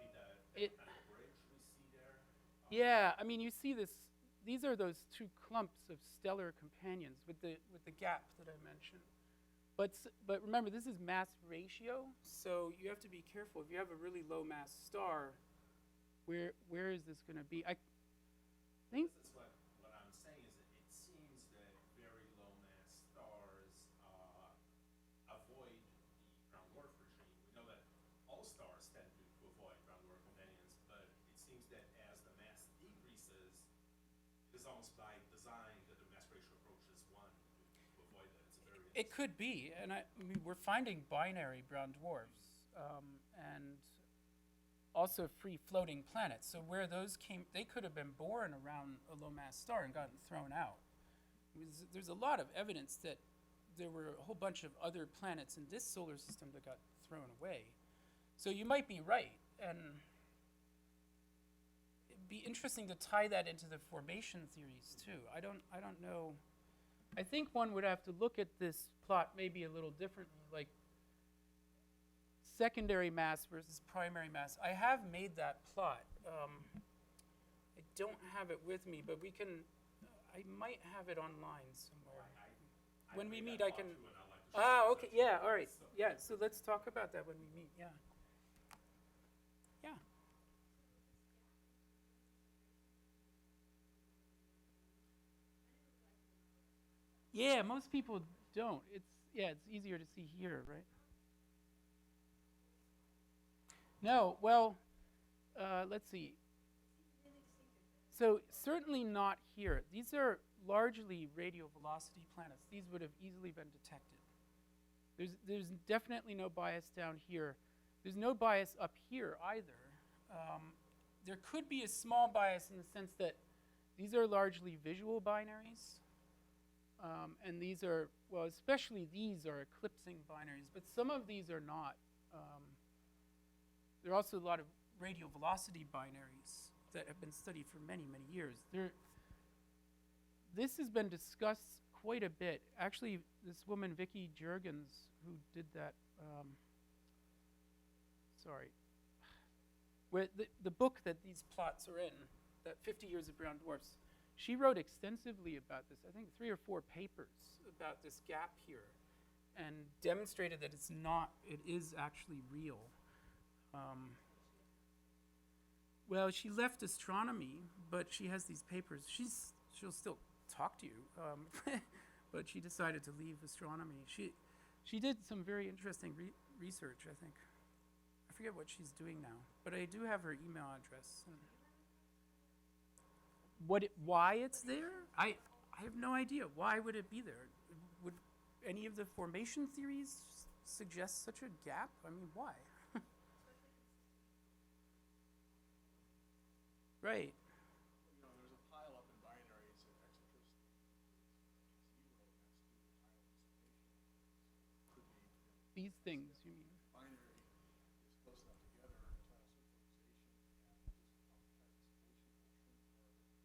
Speaker 3: be that
Speaker 2: it,
Speaker 3: kind of bridge we see there?
Speaker 2: yeah, I mean, you see this, these are those two clumps of stellar companions with the gap that I mentioned. But remember, this is mass ratio, so you have to be careful. If you have a really low mass star, where is this going to be? I think
Speaker 3: That's what I'm saying is that it seems that very low mass stars avoid the brown dwarf regime. We know that all stars tend to avoid brown dwarf companions, but it seems that as the mass decreases, it is almost by design that the mass ratio approaches 1 to avoid that. It's a very
Speaker 2: it could be, and I mean, we're finding binary brown dwarfs, and also free-floating planets. So where those came, they could have been born around a low-mass star and gotten thrown out. There's a lot of evidence that there were a whole bunch of other planets in this solar system that got thrown away. So you might be right, and it'd be interesting to tie that into the formation theories too. I don't know. I think one would have to look at this plot maybe a little differently, like secondary mass versus primary mass. I have made that plot. I don't have it with me, but we can, I might have it online somewhere. When we meet, I can. Okay, yeah, all right. Yeah, so let's talk about that when we meet, yeah. Yeah. Yeah, most people don't. It's easier to see here, right? No, well, let's see. So certainly not here. These are largely radio velocity planets. These would have easily been detected. There's definitely no bias down here. There's no bias up here either. There could be a small bias in the sense that these are largely visual binaries. And these are, well, especially these are eclipsing binaries, but some of these are not. There are also a lot of radio velocity binaries that have been studied for many, many years. This has been discussed quite a bit. Actually, this woman, Vicki Juergens, who did that, where the book that these plots are in, that 50 Years of Brown Dwarfs, she wrote extensively about this, I think 3 or 4 papers about this gap here, and demonstrated that it is actually real. Well, she left astronomy, but she has these papers. She'll still talk to you, but she decided to leave astronomy. She did some very interesting research, I think. I forget what she's doing now, but I do have her email address. Why it's there? I have no idea. Why would it be there? Would any of the formation theories suggest such a gap? I mean, why? Right.
Speaker 1: You know, there's a pile up in binaries of eccentricity. Could be
Speaker 2: These things, you mean?
Speaker 1: binary is close enough together, tidal circularization, and this is called tidal spatial motion,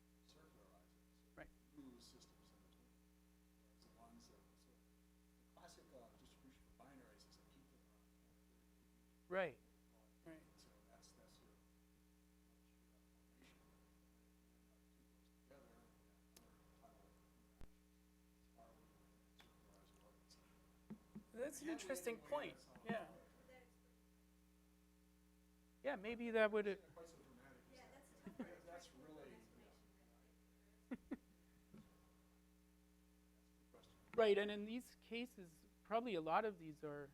Speaker 1: or circularizing. So
Speaker 2: Right.
Speaker 1: you lose systems in between. Whereas the ones that the classic distribution for binaries is a keep them around 40 degrees.
Speaker 2: Right. Right.
Speaker 1: So that's your formation. Together, tidal
Speaker 2: That's an interesting point. Yeah. Yeah, maybe that would.
Speaker 1: quite so dramatic. That's really
Speaker 2: Right, and in these cases, probably a lot of these are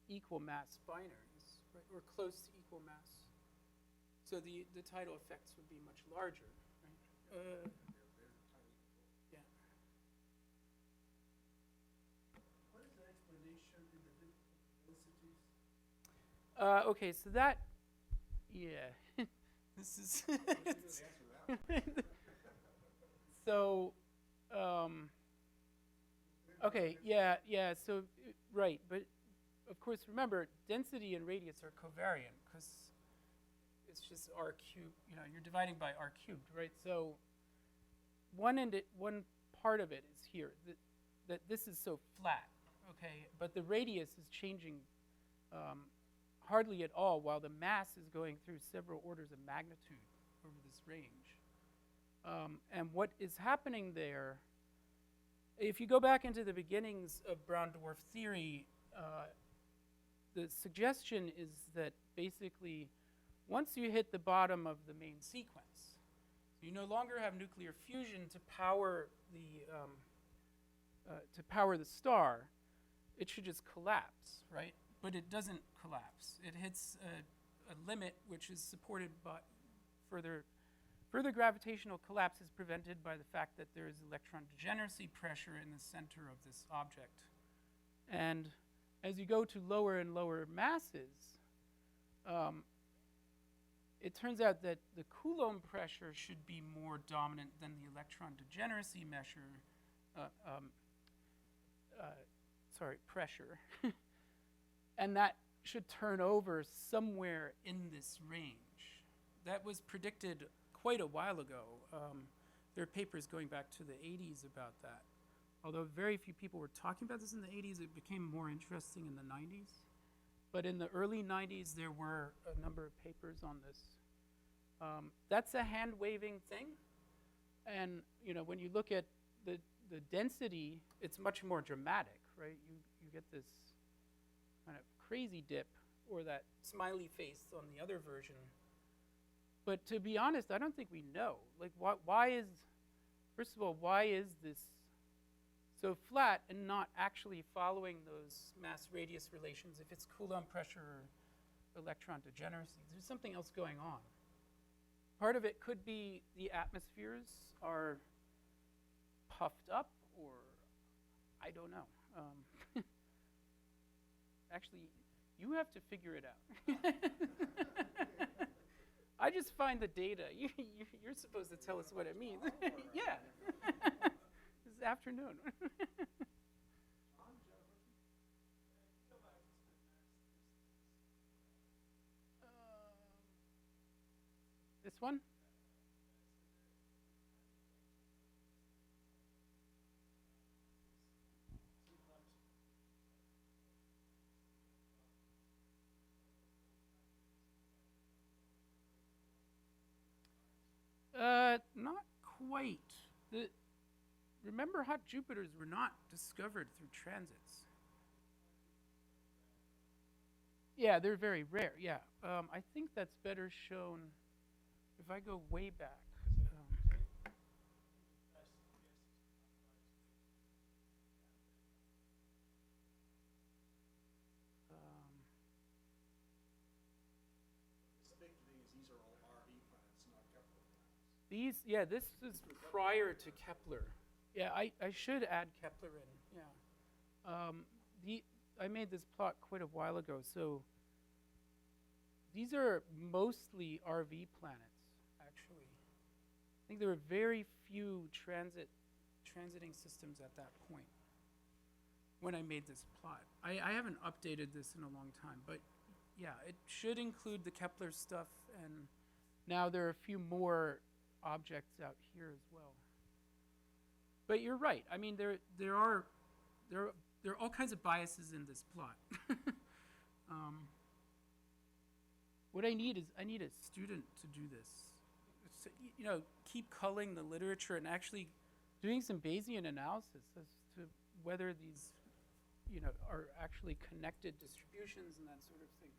Speaker 2: equal mass binaries, right, or close to equal mass. So the tidal effects would be much larger, right? Yeah.
Speaker 4: What is the explanation in the densities?
Speaker 2: Okay, so that, yeah, this is. So, okay, yeah, so, right, but of course, remember, density and radius are covariant because it's just r cubed, you're dividing by r cubed, right? So one part of it is here, that this is so flat, okay, but the radius is changing hardly at all, while the mass is going through several orders of magnitude over this range. And what is happening there, if you go back into the beginnings of brown dwarf theory, the suggestion is that basically once you hit the bottom of the main sequence, you no longer have nuclear fusion to power the star, it should just collapse, right? But it doesn't collapse. It hits a limit which is supported by further gravitational collapse is prevented by the fact that there is electron degeneracy pressure in the center of this object. And as you go to lower and lower masses, it turns out that the Coulomb pressure should be more dominant than the electron degeneracy pressure. And that should turn over somewhere in this range. That was predicted quite a while ago. There are papers going back to the 80s about that. Although very few people were talking about this in the 80s, it became more interesting in the 90s. But in the early 90s, there were a number of papers on this. That's a hand-waving thing. And when you look at the density, it's much more dramatic, right? You get this kind of crazy dip, or that smiley face on the other version. But to be honest, I don't think we know. Like, first of all, why is this so flat and not actually following those mass-radius relations if it's Coulomb pressure or electron degeneracy? There's something else going on. Part of it could be the atmospheres are puffed up, or I don't know. Actually, you have to figure it out. I just find the data. You're supposed to tell us what it means. Yeah. This afternoon. This one? Not quite. remember, hot Jupiters were not discovered through transits. Yeah, they're very rare. Yeah, I think that's better shown if I go way back.
Speaker 1: The big thing is these are all RV planets, not Kepler planets.
Speaker 2: This is prior to Kepler. Yeah, I should add Kepler in. Yeah, I made this plot quite a while ago. So these are mostly RV planets, actually. I think there were very few transiting systems at that point when I made this plot. I haven't updated this in a long time, but yeah, it should include the Kepler stuff, and now there are a few more objects out here as well. But you're right. I mean, there are all kinds of biases in this plot. What I need a student to do this. So, keep culling the literature and actually doing some Bayesian analysis as to whether these, are actually connected distributions and that sort of thing.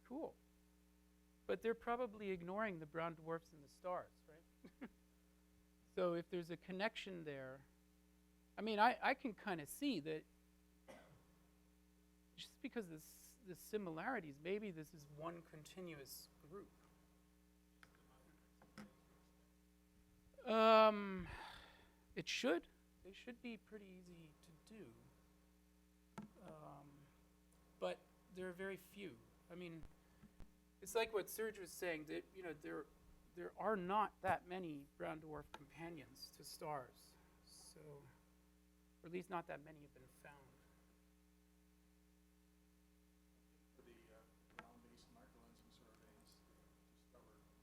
Speaker 2: Cool. But they're probably ignoring the brown dwarfs and the stars, right? So if there's a connection there, I mean, I can kind of see that just because the similarities, maybe this is one continuous group. It should. They should be pretty easy to do. But there are very few. I mean, it's like what Serge was saying, that there are not that many brown dwarf companions to stars. So, or at least not that many have been found.
Speaker 1: For the ground-based microlensing surveys, they discovered one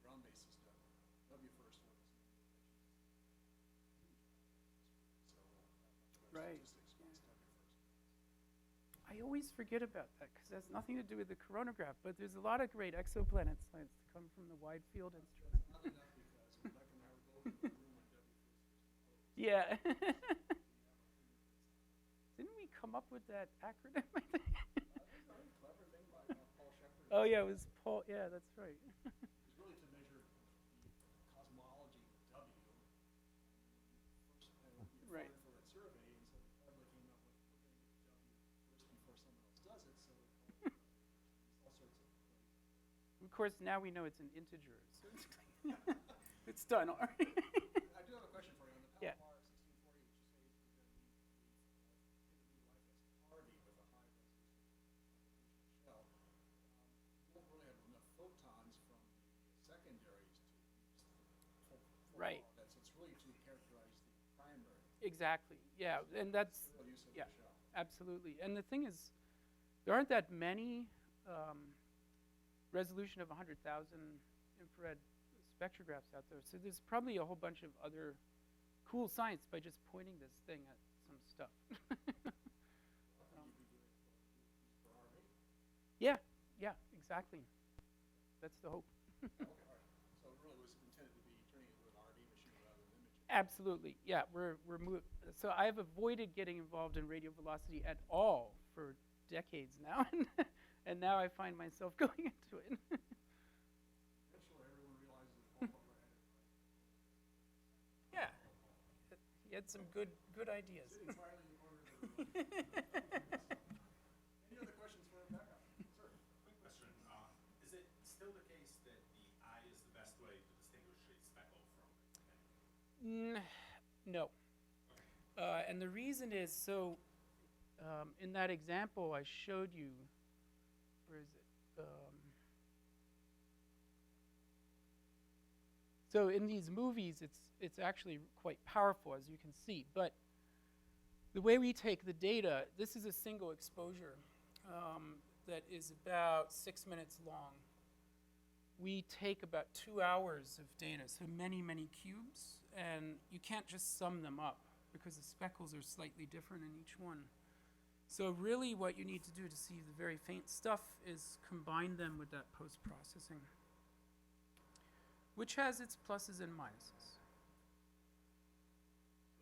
Speaker 1: ground-based system. W first was
Speaker 2: Right.
Speaker 1: statistics once W first.
Speaker 2: I always forget about that because it has nothing to do with the coronagraph, but there's a lot of great exoplanet science to come from the wide field instrument.
Speaker 1: Not enough because Rebecca and I were both in the room when W first was proposed.
Speaker 2: Yeah. Didn't we come up with that acronym, I think?
Speaker 1: That's a very clever thing by Paul Shepard.
Speaker 2: Oh, yeah, it was Paul. Yeah, that's right.
Speaker 1: It's really to measure the cosmology of W. First,
Speaker 2: Right.
Speaker 1: for that survey, and so Clever came up with we're going to get W first before someone else does it. So all sorts of crazy.
Speaker 2: Of course, now we know it's an integer. So it's done already.
Speaker 1: I do have a question for you on the
Speaker 2: Yeah.
Speaker 1: Palomar 1640, which you say is going to be life as hardy with a high resolution shell. You won't really have enough photons from the secondaries to use for
Speaker 2: Right.
Speaker 1: all that. So it's really to characterize the primary.
Speaker 2: Exactly. Yeah, and that's
Speaker 1: Real use of
Speaker 2: yeah,
Speaker 1: the shell.
Speaker 2: absolutely. And the thing is, there aren't that many resolution of 100,000 infrared spectrographs out there. So there's probably a whole bunch of other cool science by just pointing this thing at some stuff. Yeah, exactly. That's the hope.
Speaker 1: Okay, all right. So it really was intended to be turning it into an RD machine rather than imaging.
Speaker 2: Absolutely. Yeah, so I've avoided getting involved in radio velocity at all for decades now, and now I find myself going into it.
Speaker 1: Eventually, everyone realizes it's all overhead.
Speaker 2: Yeah, he had some good ideas.
Speaker 1: Sitting quietly in the corner of the room. Any other questions for Rebecca? Sir.
Speaker 3: Quick question. Is it still the case that the eye is the best way to distinguish a speckle from a companion?
Speaker 2: No. And the reason is, so in that example I showed you, where is it? So in these movies, it's actually quite powerful, as you can see. But the way we take the data, this is a single exposure that is about 6 minutes long. We take about 2 hours of data, so many, many cubes, and you can't just sum them up because the speckles are slightly different in each one. So really what you need to do to see the very faint stuff is combine them with that post-processing, which has its pluses and minuses.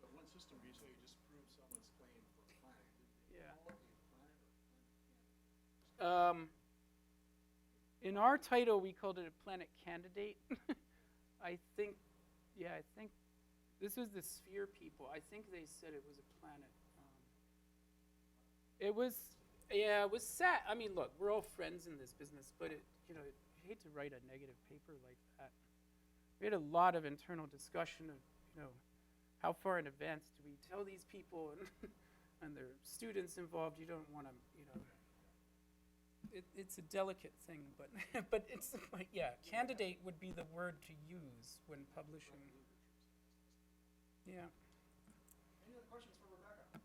Speaker 1: So one system, you say you just proved someone's claim for a planet. Did they
Speaker 2: Yeah.
Speaker 1: call it a planet or a planet candidate?
Speaker 2: In our title, we called it a planet candidate. I think this was the Sphere people. I think they said it was a planet. It was sad. I mean, look, we're all friends in this business, but you hate to write a negative paper like that. We had a lot of internal discussion of, how far in advance do we tell these people and their students involved. You don't want to, it's a delicate thing, but but it's candidate would be the word to use when publishing. Yeah.
Speaker 1: Any other questions for Rebecca?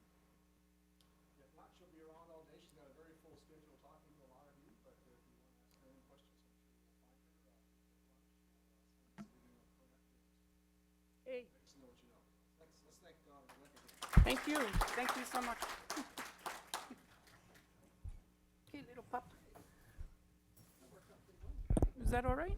Speaker 1: If not, she'll be around all day. She's got a very full schedule talking to a lot of you, but if you want to ask her any questions, I'm sure you'll find her.
Speaker 2: Hey.
Speaker 1: Let us know what you know. Let's thank Rebecca.
Speaker 2: Thank you. Thank you so much. Okay, little pup. Is that all right?